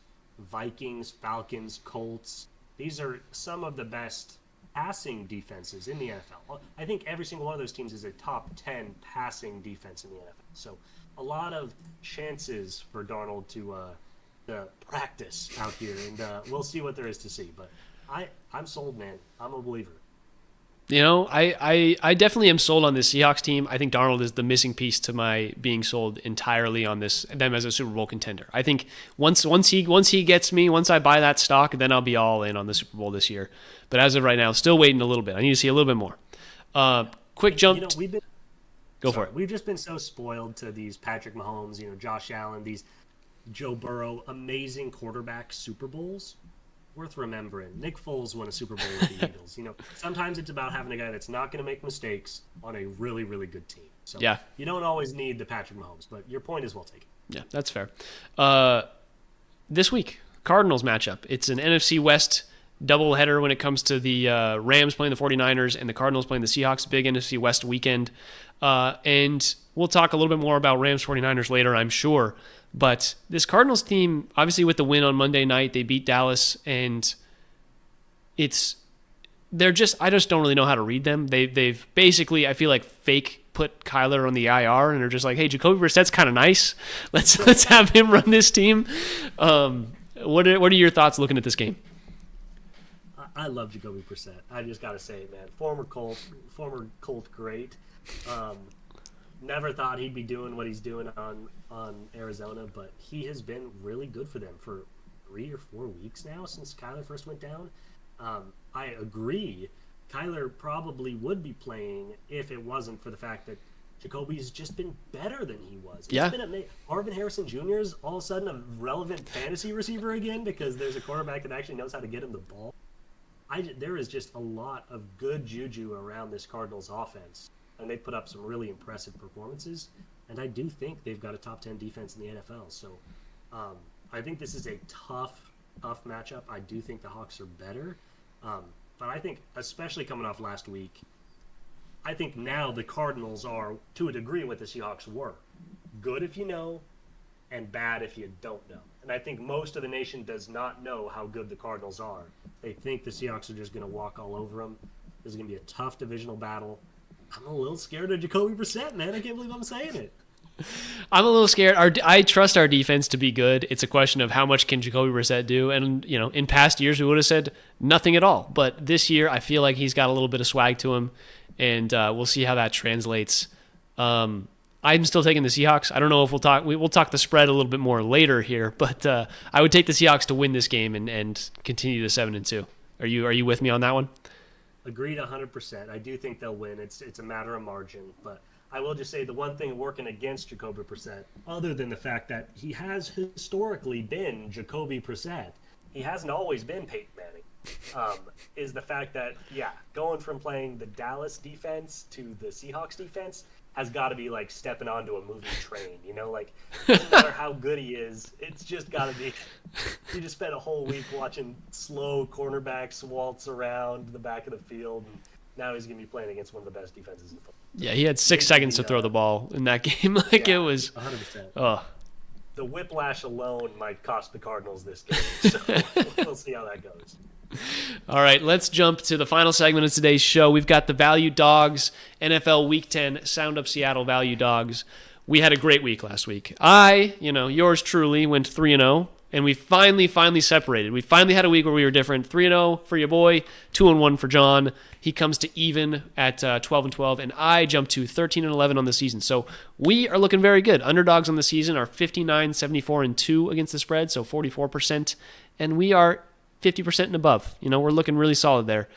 Vikings, Falcons, Colts. These are some of the best passing defenses in the NFL. I think every single one of those teams is a top 10 passing defense in the NFL. So a lot of chances for Darnold to practice out here, and we'll see what there is to see. But I'm sold, man. I'm a believer. I definitely am sold on this Seahawks team. I think Darnold is the missing piece to my being sold entirely on them as a Super Bowl contender. I think once he gets me, once I buy that stock, then I'll be all in on the Super Bowl this year. But as of right now, still waiting a little bit. I need to see a little bit more. Quick jump. Go for it. We've just been so spoiled to these Patrick Mahomes, Josh Allen, these Joe Burrow, amazing quarterback Super Bowls. Worth remembering. Nick Foles won a Super Bowl with the Eagles. Sometimes it's about having a guy that's not going to make mistakes on a really, really good team. So yeah. You don't always need the Patrick Mahomes, but your point is well taken. Yeah, that's fair. This week, Cardinals matchup. It's an NFC West doubleheader when it comes to the Rams playing the 49ers and the Cardinals playing the Seahawks. Big NFC West weekend. And we'll talk a little bit more about Rams 49ers later, I'm sure. But this Cardinals team, obviously with the win on Monday night, they beat Dallas, and I just don't really know how to read them. They've basically, I feel like, fake put Kyler on the IR, and they're just like, hey, Jacoby Brissett's kind of nice. Let's have him run this team. What are your thoughts looking at this game? I love Jacoby Brissett. I just got to say, man, former Colt great. Never thought he'd be doing what he's doing on Arizona, but he has been really good for them for 3 or 4 weeks now since Kyler first went down. I agree. Kyler probably would be playing if it wasn't for the fact that Jacoby's just been better than he was. Yeah. Marvin Harrison Jr. is all of a sudden a relevant fantasy receiver again because there's a quarterback that actually knows how to get him the ball. There is just a lot of good juju around this Cardinals offense, and they put up some really impressive performances. And I do think they've got a top 10 defense in the NFL. So I think this is a tough matchup. I do think the Hawks are better. But I think, especially coming off last week, I think now the Cardinals are, to a degree, what the Seahawks were. Good if you know, and bad if you don't know. And I think most of the nation does not know how good the Cardinals are. They think the Seahawks are just going to walk all over them. This is going to be a tough divisional battle. I'm a little scared of Jacoby Brissett, man. I can't believe I'm saying it. I'm a little scared. I trust our defense to be good. It's a question of how much can Jacoby Brissett do. And, in past years, we would have said nothing at all. But this year, I feel like he's got a little bit of swag to him. And we'll see how that translates. I'm still taking the Seahawks. I don't know if we'll talk the spread a little bit more later here. But I would take the Seahawks to win this game and continue to 7-2. Are you with me on that one? Agreed 100%. I do think they'll win. It's a matter of margin. But I will just say the one thing working against Jacoby Brissett, other than the fact that he has historically been Jacoby Brissett, he hasn't always been Peyton Manning, is the fact that, going from playing the Dallas defense to the Seahawks defense has got to be like stepping onto a moving train, doesn't matter how good he is, it's just got to be, you just spent a whole week watching slow cornerbacks waltz around the back of the field, and now he's going to be playing against one of the best defenses in football. Yeah, he had 6 seconds to throw the ball in that game. It was 100%. Oh. The whiplash alone might cost the Cardinals this game, so we'll see how that goes. All right, let's jump to the final segment of today's show. We've got the Value Dogs, NFL Week 10, Sound Up Seattle Value Dogs. We had a great week last week. Yours truly, went 3-0, and we finally separated. We finally had a week where we were different. 3-0 for your boy, 2-1 for John. He comes to even at 12-12, and I jumped to 13-11 on the season. So we are looking very good. Underdogs on the season are 59-74-2 against the spread, so 44%, and we are 50% and above. We're looking really solid there.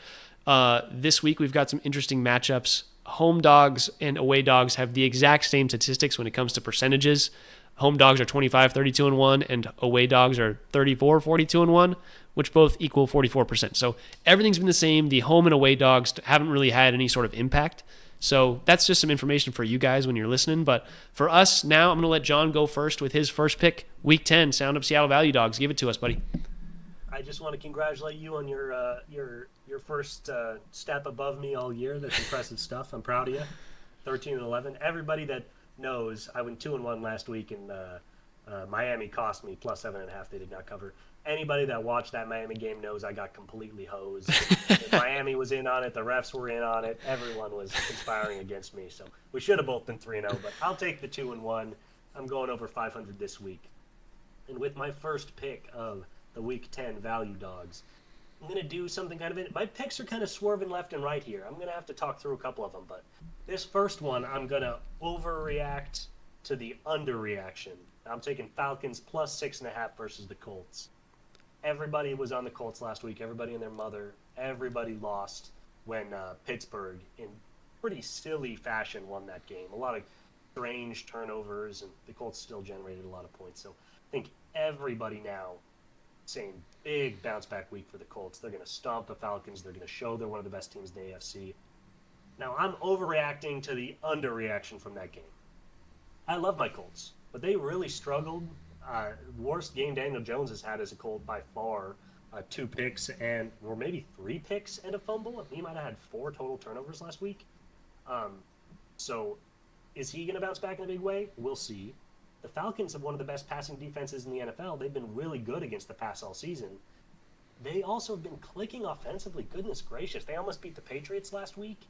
This week we've got some interesting matchups. Home dogs and away dogs have the exact same statistics when it comes to percentages. Home dogs are 25-32-1, and away dogs are 34-42-1, which both equal 44%. So everything's been the same. The home and away dogs haven't really had any sort of impact. So that's just some information for you guys when you're listening. But for us now, I'm going to let John go first with his first pick, Week 10, Sound Up Seattle Value Dogs. Give it to us, buddy. I just want to congratulate you on your first step above me all year. That's impressive stuff. I'm proud of you. 13-11. Everybody that knows I went 2-1 last week, and Miami cost me plus 7.5. They did not cover. Anybody that watched that Miami game knows I got completely hosed. Miami was in on it. The refs were in on it. Everyone was conspiring against me. So we should have both been 3-0, but I'll take the 2-1. I'm going over 500 this week. And with my first pick of the Week 10 value dogs, I'm going to do something kind of... My picks are kind of swerving left and right here. I'm going to have to talk through a couple of them, but this first one, I'm going to overreact to the underreaction. I'm taking Falcons plus 6.5 versus the Colts. Everybody was on the Colts last week. Everybody and their mother. Everybody lost when Pittsburgh, in pretty silly fashion, won that game. A lot of strange turnovers, and the Colts still generated a lot of points. So I think everybody now saying big bounce back week for the Colts. They're going to stomp the Falcons. They're going to show they're one of the best teams in the AFC. Now, I'm overreacting to the underreaction from that game. I love my Colts, but they really struggled. Worst game Daniel Jones has had as a Colt by far. 2 picks or maybe 3 picks and a fumble. He might have had 4 total turnovers last week. So is he going to bounce back in a big way? We'll see. The Falcons have one of the best passing defenses in the NFL. They've been really good against the pass all season. They also have been clicking offensively. Goodness gracious. They almost beat the Patriots last week.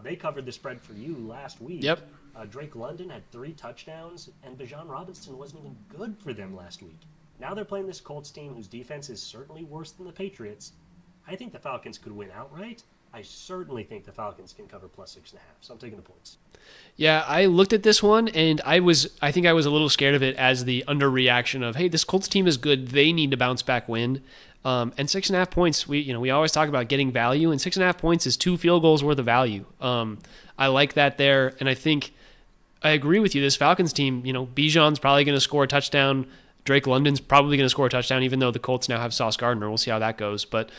They covered the spread for you last week. Yep. Drake London had 3 touchdowns, and Bijan Robinson wasn't even good for them last week. Now they're playing this Colts team whose defense is certainly worse than the Patriots. I think the Falcons could win outright. I certainly think the Falcons can cover plus 6.5, so I'm taking the points. Yeah, I looked at this one, and I think I was a little scared of it as the underreaction of, hey, this Colts team is good. They need to bounce back win. And 6.5 points, we always talk about getting value, and 6.5 points is 2 field goals worth of value. I like that there, and I think I agree with you. This Falcons team, Bijan's probably going to score a touchdown. Drake London's probably going to score a touchdown, even though the Colts now have Sauce Gardner. We'll see how that goes. But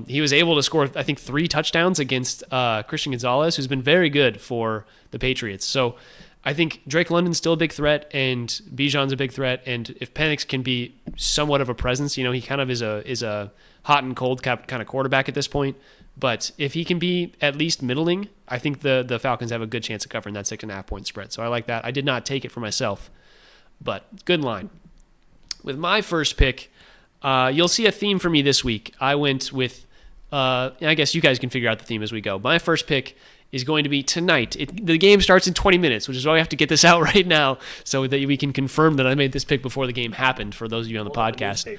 he was able to score, I think, 3 touchdowns against Christian Gonzalez, who's been very good for the Patriots. So I think Drake London's still a big threat, and Bijan's a big threat. And if Penix can be somewhat of a presence, he kind of is a hot and cold kind of quarterback at this point. But if he can be at least middling, I think the Falcons have a good chance of covering that 6.5 point spread. So I like that. I did not take it for myself, but good line. With my first pick, you'll see a theme for me this week. I went with, I guess you guys can figure out the theme as we go. My first pick is going to be tonight. The game starts in 20 minutes, which is why I have to get this out right now so that we can confirm that I made this pick before the game happened for those of you on the podcast.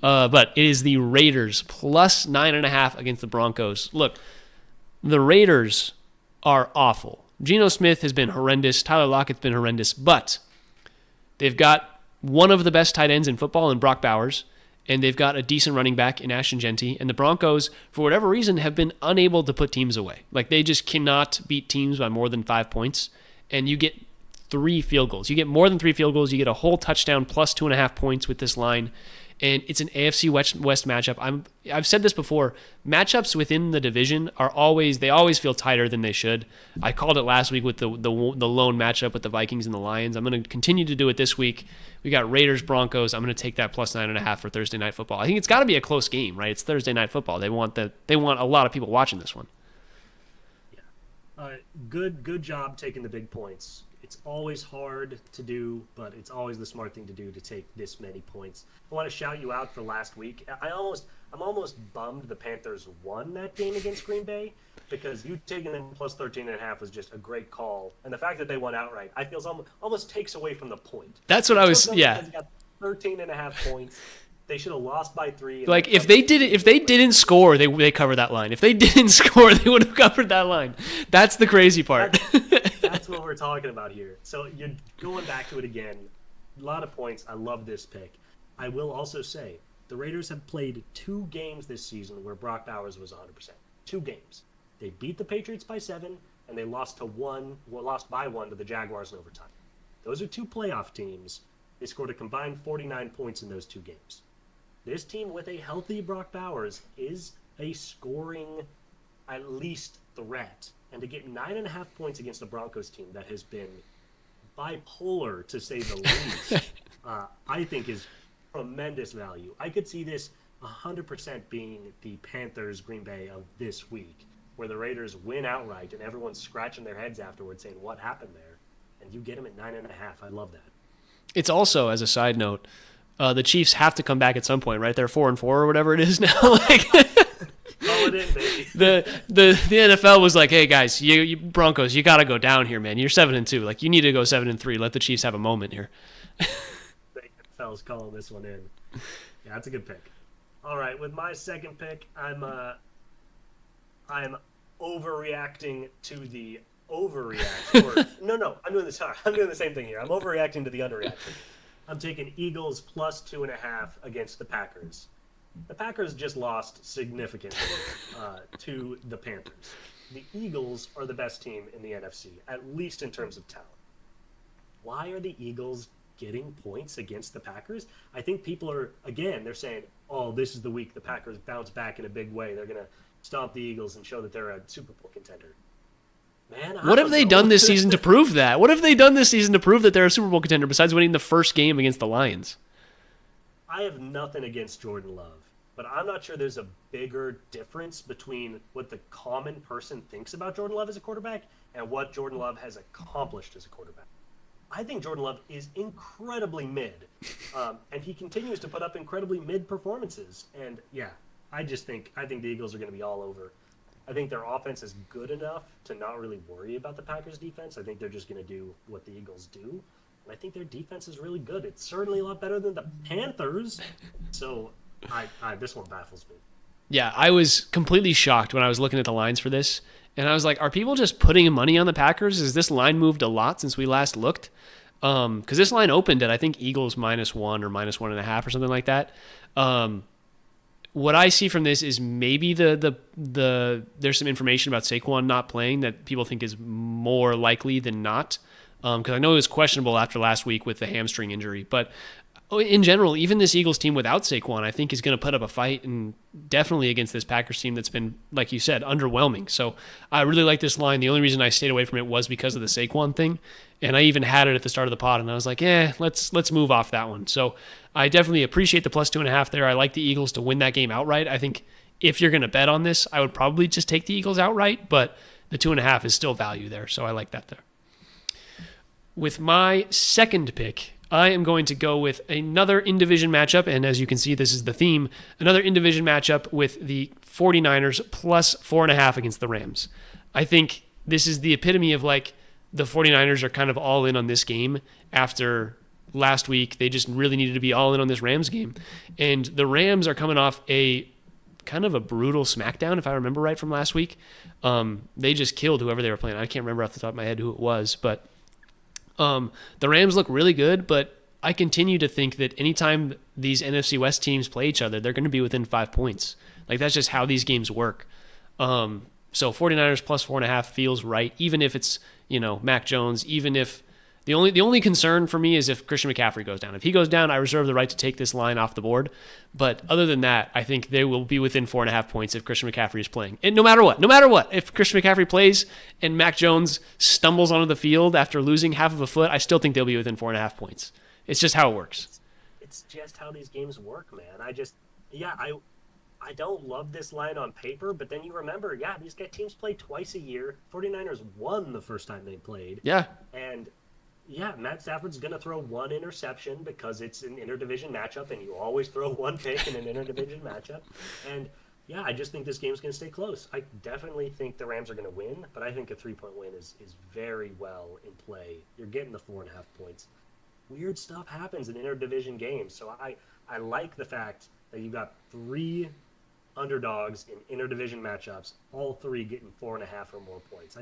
But it is the Raiders plus 9.5 against the Broncos. Look, the Raiders are awful. Geno Smith has been horrendous. Tyler Lockett's been horrendous, but they've got one of the best tight ends in football in Brock Bowers, and they've got a decent running back in Ashton Genty. And the Broncos, for whatever reason, have been unable to put teams away. Like, they just cannot beat teams by more than 5 points. And you get 3 field goals. You get more than 3 field goals. You get a whole touchdown plus 2.5 points with this line. And it's an AFC West matchup. I've said this before. Matchups within the division always feel tighter than they should. I called it last week with the lone matchup with the Vikings and the Lions. I'm going to continue to do it this week. We got Raiders Broncos. I'm going to take that plus 9.5 for Thursday Night Football. I think it's got to be a close game, right? It's Thursday Night Football. They want a lot of people watching this one. Yeah, good job taking the big points. It's always hard to do, but it's always the smart thing to do to take this many points. I want to shout you out for last week. I'm almost bummed the Panthers won that game against Green Bay, because you taking them plus 13.5 was just a great call. And the fact that they won outright, I feel almost takes away from the point. That's what I was, yeah. They got 13.5 points. They should have lost by 3. Like, if they didn't score, they covered that line. If they didn't score, they would have covered that line. That's the crazy part. That's what we're talking about here. So you're going back to it again. A lot of points. I love this pick. I will also say the Raiders have played 2 games this season where Brock Bowers was 100%. 2 games. They beat the Patriots by 7, and they lost by 1 to the Jaguars in overtime. Those are 2 playoff teams. They scored a combined 49 points in those 2 games. This team with a healthy Brock Bowers is a scoring, at least, threat. And to get 9.5 points against a Broncos team that has been bipolar, to say the least, I think is tremendous value. I could see this 100% being the Panthers Green Bay of this week. where the Raiders win outright and everyone's scratching their heads afterwards saying, what happened there? And you get them at 9.5. I love that. It's also, as a side note, the Chiefs have to come back at some point, right? They're 4-4 or whatever it is now. Like, Call it in, baby. the NFL was like, hey guys, you Broncos, you got to go down here, man. You're 7-2. Like, you need to go 7-3. Let the Chiefs have a moment here. The NFL's calling this one in. Yeah, that's a good pick. All right, with my second pick, I'm overreacting to the overreaction. No, I'm doing this. I'm doing the same thing here. I'm overreacting to the underreaction. I'm taking Eagles plus 2.5 against the Packers. The Packers just lost significantly to the Panthers. The Eagles are the best team in the NFC, at least in terms of talent. Why are the Eagles getting points against the Packers? I think people are, again, they're saying, oh, this is the week the Packers bounce back in a big way. They're going to stomp the Eagles and show that they're a Super Bowl contender. Man, what have they done this season to prove that? What have they done this season to prove that they're a Super Bowl contender besides winning the first game against the Lions? I have nothing against Jordan Love, but I'm not sure there's a bigger difference between what the common person thinks about Jordan Love as a quarterback and what Jordan Love has accomplished as a quarterback. I think Jordan Love is incredibly mid, and he continues to put up incredibly mid performances. And yeah, I think the Eagles are going to be all over. I think their offense is good enough to not really worry about the Packers' defense. I think they're just going to do what the Eagles do. And I think their defense is really good. It's certainly a lot better than the Panthers. So this one baffles me. Yeah, I was completely shocked when I was looking at the lines for this. And I was like, are people just putting money on the Packers? Has this line moved a lot since we last looked? Because this line opened at, I think, Eagles -1 or -1.5 or something like that. What I see from this is maybe there's some information about Saquon not playing that people think is more likely than not. Because I know it was questionable after last week with the hamstring injury. But in general, even this Eagles team without Saquon, I think is going to put up a fight, and definitely against this Packers team that's been, like you said, underwhelming. So I really like this line. The only reason I stayed away from it was because of the Saquon thing. And I even had it at the start of the pod, and I was like, let's move off that one. So I definitely appreciate the plus 2.5 there. I like the Eagles to win that game outright. I think if you're going to bet on this, I would probably just take the Eagles outright, but the 2.5 is still value there. So I like that there. With my second pick, I am going to go with another in-division matchup, and as you can see, this is the theme, another in-division matchup with the 49ers plus 4.5 against the Rams. I think this is the epitome of, like, the 49ers are kind of all in on this game after last week. They just really needed to be all in on this Rams game. And the Rams are coming off a kind of a brutal smackdown, if I remember right, from last week. They just killed whoever they were playing. I can't remember off the top of my head who it was, but the Rams look really good, but I continue to think that anytime these NFC West teams play each other, they're going to be within 5 points. Like, that's just how these games work. So 49ers plus 4.5 feels right, even if it's, Mac Jones, even if the only concern for me is if Christian McCaffrey goes down. If he goes down, I reserve the right to take this line off the board. But other than that, I think they will be within 4.5 points if Christian McCaffrey is playing. And no matter what, if Christian McCaffrey plays and Mac Jones stumbles onto the field after losing half of a foot, I still think they'll be within 4.5 points. It's just how it works. It's just how these games work, man. I don't love this line on paper, but then you remember, these teams play twice a year. 49ers won the first time they played. Yeah. And Matt Stafford's going to throw one interception because it's an interdivision matchup, and you always throw one pick in an interdivision matchup. And, I just think this game's going to stay close. I definitely think the Rams are going to win, but I think a 3-point win is very well in play. You're getting the 4.5 points. Weird stuff happens in interdivision games, so I like the fact that you got 3 underdogs in interdivision matchups, all 3 getting 4.5 or more points.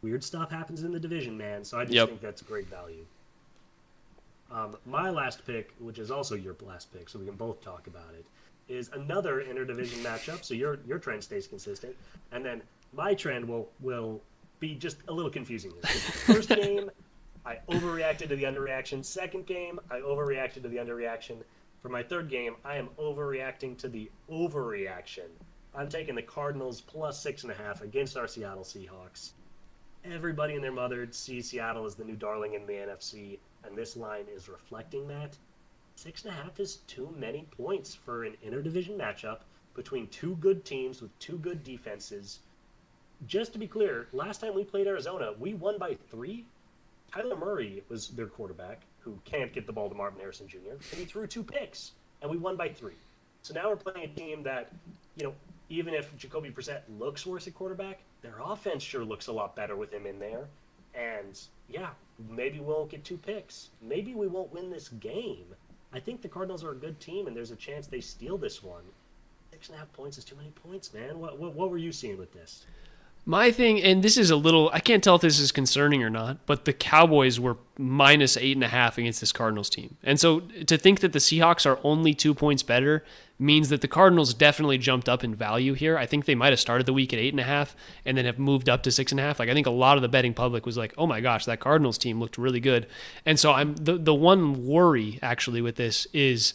Weird stuff happens in the division, man, so I just think that's great value. My last pick, which is also your last pick, so we can both talk about it, is another interdivision matchup, so your trend stays consistent, and then my trend will be just a little confusing here. First game, I overreacted to the underreaction. Second game, I overreacted to the underreaction. For my third game, I am overreacting to the overreaction. I'm taking the Cardinals plus 6.5 against our Seattle Seahawks. Everybody and their mother sees Seattle as the new darling in the NFC, and this line is reflecting that. 6.5 is too many points for an interdivision matchup between 2 good teams with 2 good defenses. just to be clear, last time we played Arizona, we won by 3. Kyler Murray was their quarterback, who can't get the ball to Marvin Harrison Jr., and he threw 2 picks, and we won by 3. So now we're playing a team that, even if Jacoby Brissett looks worse at quarterback, their offense sure looks a lot better with him in there. And, yeah, maybe we won't get 2 picks. Maybe we won't win this game. I think the Cardinals are a good team, and there's a chance they steal this one. 6.5 points is too many points, man. What were you seeing with this? My thing, and this is a little, I can't tell if this is concerning or not, but the Cowboys were minus 8.5 against this Cardinals team. And so to think that the Seahawks are only 2 points better means that the Cardinals definitely jumped up in value here. I think they might have started the week at 8.5 and then have moved up to 6.5. Like, I think a lot of the betting public was like, oh my gosh, that Cardinals team looked really good. And so the one worry actually with this is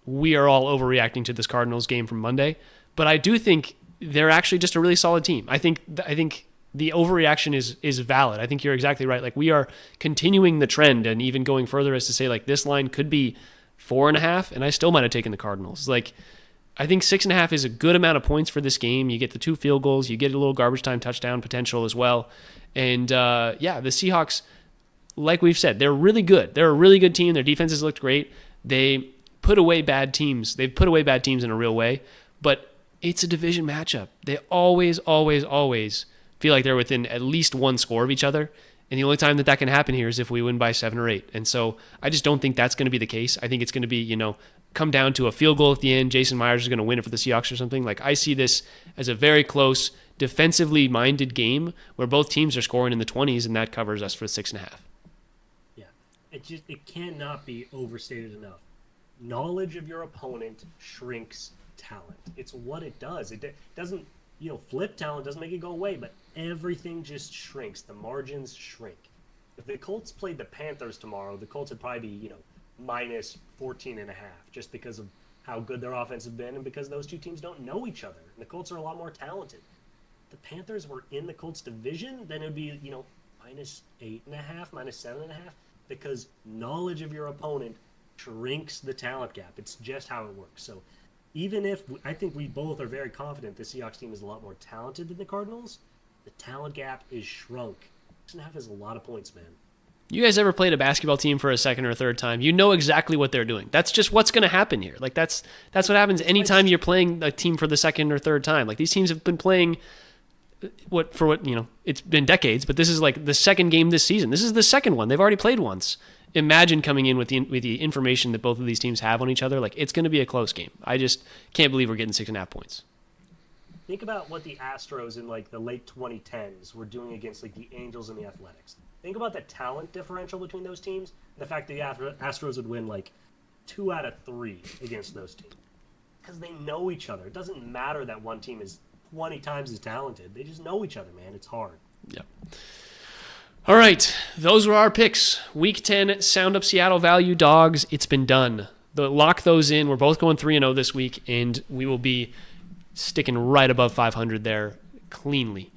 we are all overreacting to this Cardinals game from Monday. But I do think they're actually just a really solid team. I think the overreaction is valid. I think you're exactly right. Like, we are continuing the trend and even going further as to say, like, this line could be 4.5, and I still might have taken the Cardinals. Like, I think 6.5 is a good amount of points for this game. You get the 2 field goals, you get a little garbage time touchdown potential as well. And the Seahawks, like we've said, they're really good. They're a really good team. Their defenses looked great. They put away bad teams. They've put away bad teams in a real way, but it's a division matchup. They always, always, always feel like they're within at least 1 score of each other. And the only time that can happen here is if we win by 7 or 8. And so I just don't think that's going to be the case. I think it's going to be, come down to a field goal at the end. Jason Myers is going to win it for the Seahawks or something. Like, I see this as a very close, defensively minded game where both teams are scoring in the 20s, and that covers us for 6.5. Yeah. It cannot be overstated enough. Knowledge of your opponent shrinks talent. It's what it does. It doesn't, flip talent, doesn't make it go away, but everything just shrinks. The margins shrink. If the Colts played the Panthers tomorrow, the Colts would probably be, minus 14.5, just because of how good their offense has been and because those two teams don't know each other. And the Colts are a lot more talented. If the Panthers were in the Colts division, then it would be, minus 8.5, minus 7.5, because knowledge of your opponent shrinks the talent gap. It's just how it works. So even if I think we both are very confident the Seahawks team is a lot more talented than the Cardinals, the talent gap is shrunk. 6.5 is a lot of points, man. You guys ever played a basketball team for a second or third time? You know exactly what they're doing. That's just what's going to happen here. Like, that's what happens anytime you're playing a team for the second or third time. Like, these teams have been playing it's been decades, but this is like the second game this season. This is the second one. They've already played once. Imagine coming in with the information that both of these teams have on each other. Like, it's going to be a close game. I just can't believe we're getting 6.5 points. Think about what the Astros in like the late 2010s were doing against like the Angels and the Athletics. Think about the talent differential between those teams. And the fact that the Astros would win like 2 out of 3 against those teams because they know each other. It doesn't matter that one team is 20 times as talented. They just know each other, man. It's hard. Yep. All right, those were our picks. Week 10, Sound Up Seattle Value Dogs. It's been done. Lock those in. We're both going 3-0 this week, and we will be sticking right above 500 there cleanly.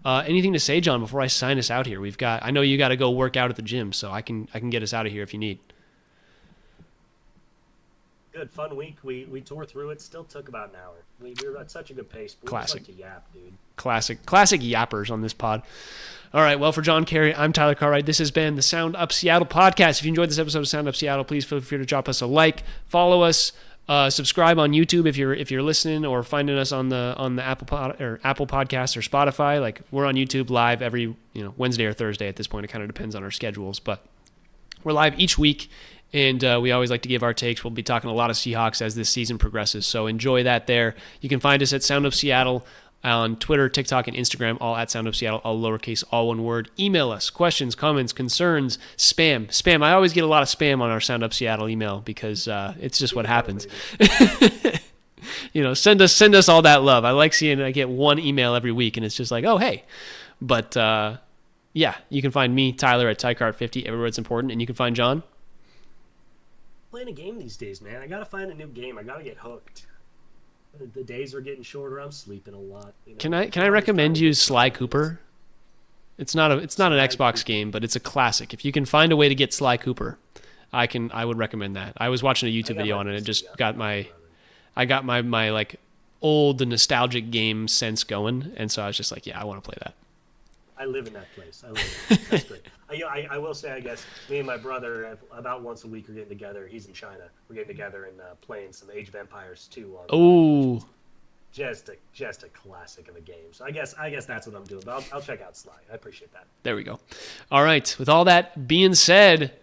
Anything to say, John, before I sign us out here? I know you got to go work out at the gym, so I can get us out of here if you need. Good, fun week. We tore through it. Still took about an hour. We were at such a good pace. We Classic. just like to yap, dude. Classic yappers on this pod. All right, well, for John Carey, I'm Tyler Cartwright. This has been the Sound Up Seattle podcast. If you enjoyed this episode of Sound Up Seattle, please feel free to drop us a like, follow us, subscribe on YouTube if you're listening, or finding us on the Apple Podcasts or Spotify. Like, we're on YouTube live every Wednesday or Thursday at this point. It kind of depends on our schedules, but we're live each week. And we always like to give our takes. We'll be talking a lot of Seahawks as this season progresses, so enjoy that there. You can find us at Sound Up Seattle on Twitter, TikTok, and Instagram, all at Sound Up Seattle, all lowercase, all one word. Email us, questions, comments, concerns, spam. I always get a lot of spam on our Sound Up Seattle email because it's just what happens. Send us all that love. I like seeing I get one email every week, and it's just like, oh, hey. But, yeah, you can find me, Tyler, at TyCart50, everywhere it's important, and you can find John playing a game these days, man. I gotta find a new game. I gotta get hooked. The days are getting shorter. I'm sleeping a lot. Can I recommend you Sly Cooper? It's not an Xbox game, but it's a classic. If you can find a way to get Sly Cooper, I would recommend that. I was watching a YouTube video on it, and it just got my like old, the nostalgic game sense going. And so I was just like, yeah, I want to play that. I live in that place. I live in it. That's great. I will say, I guess, me and my brother, about once a week, are getting together. He's in China. We're getting together and playing some Age of Empires 2 on. Oh, Just a classic of a game. So I guess that's what I'm doing. But I'll check out Sly. I appreciate that. there we go. All right. With all that being said,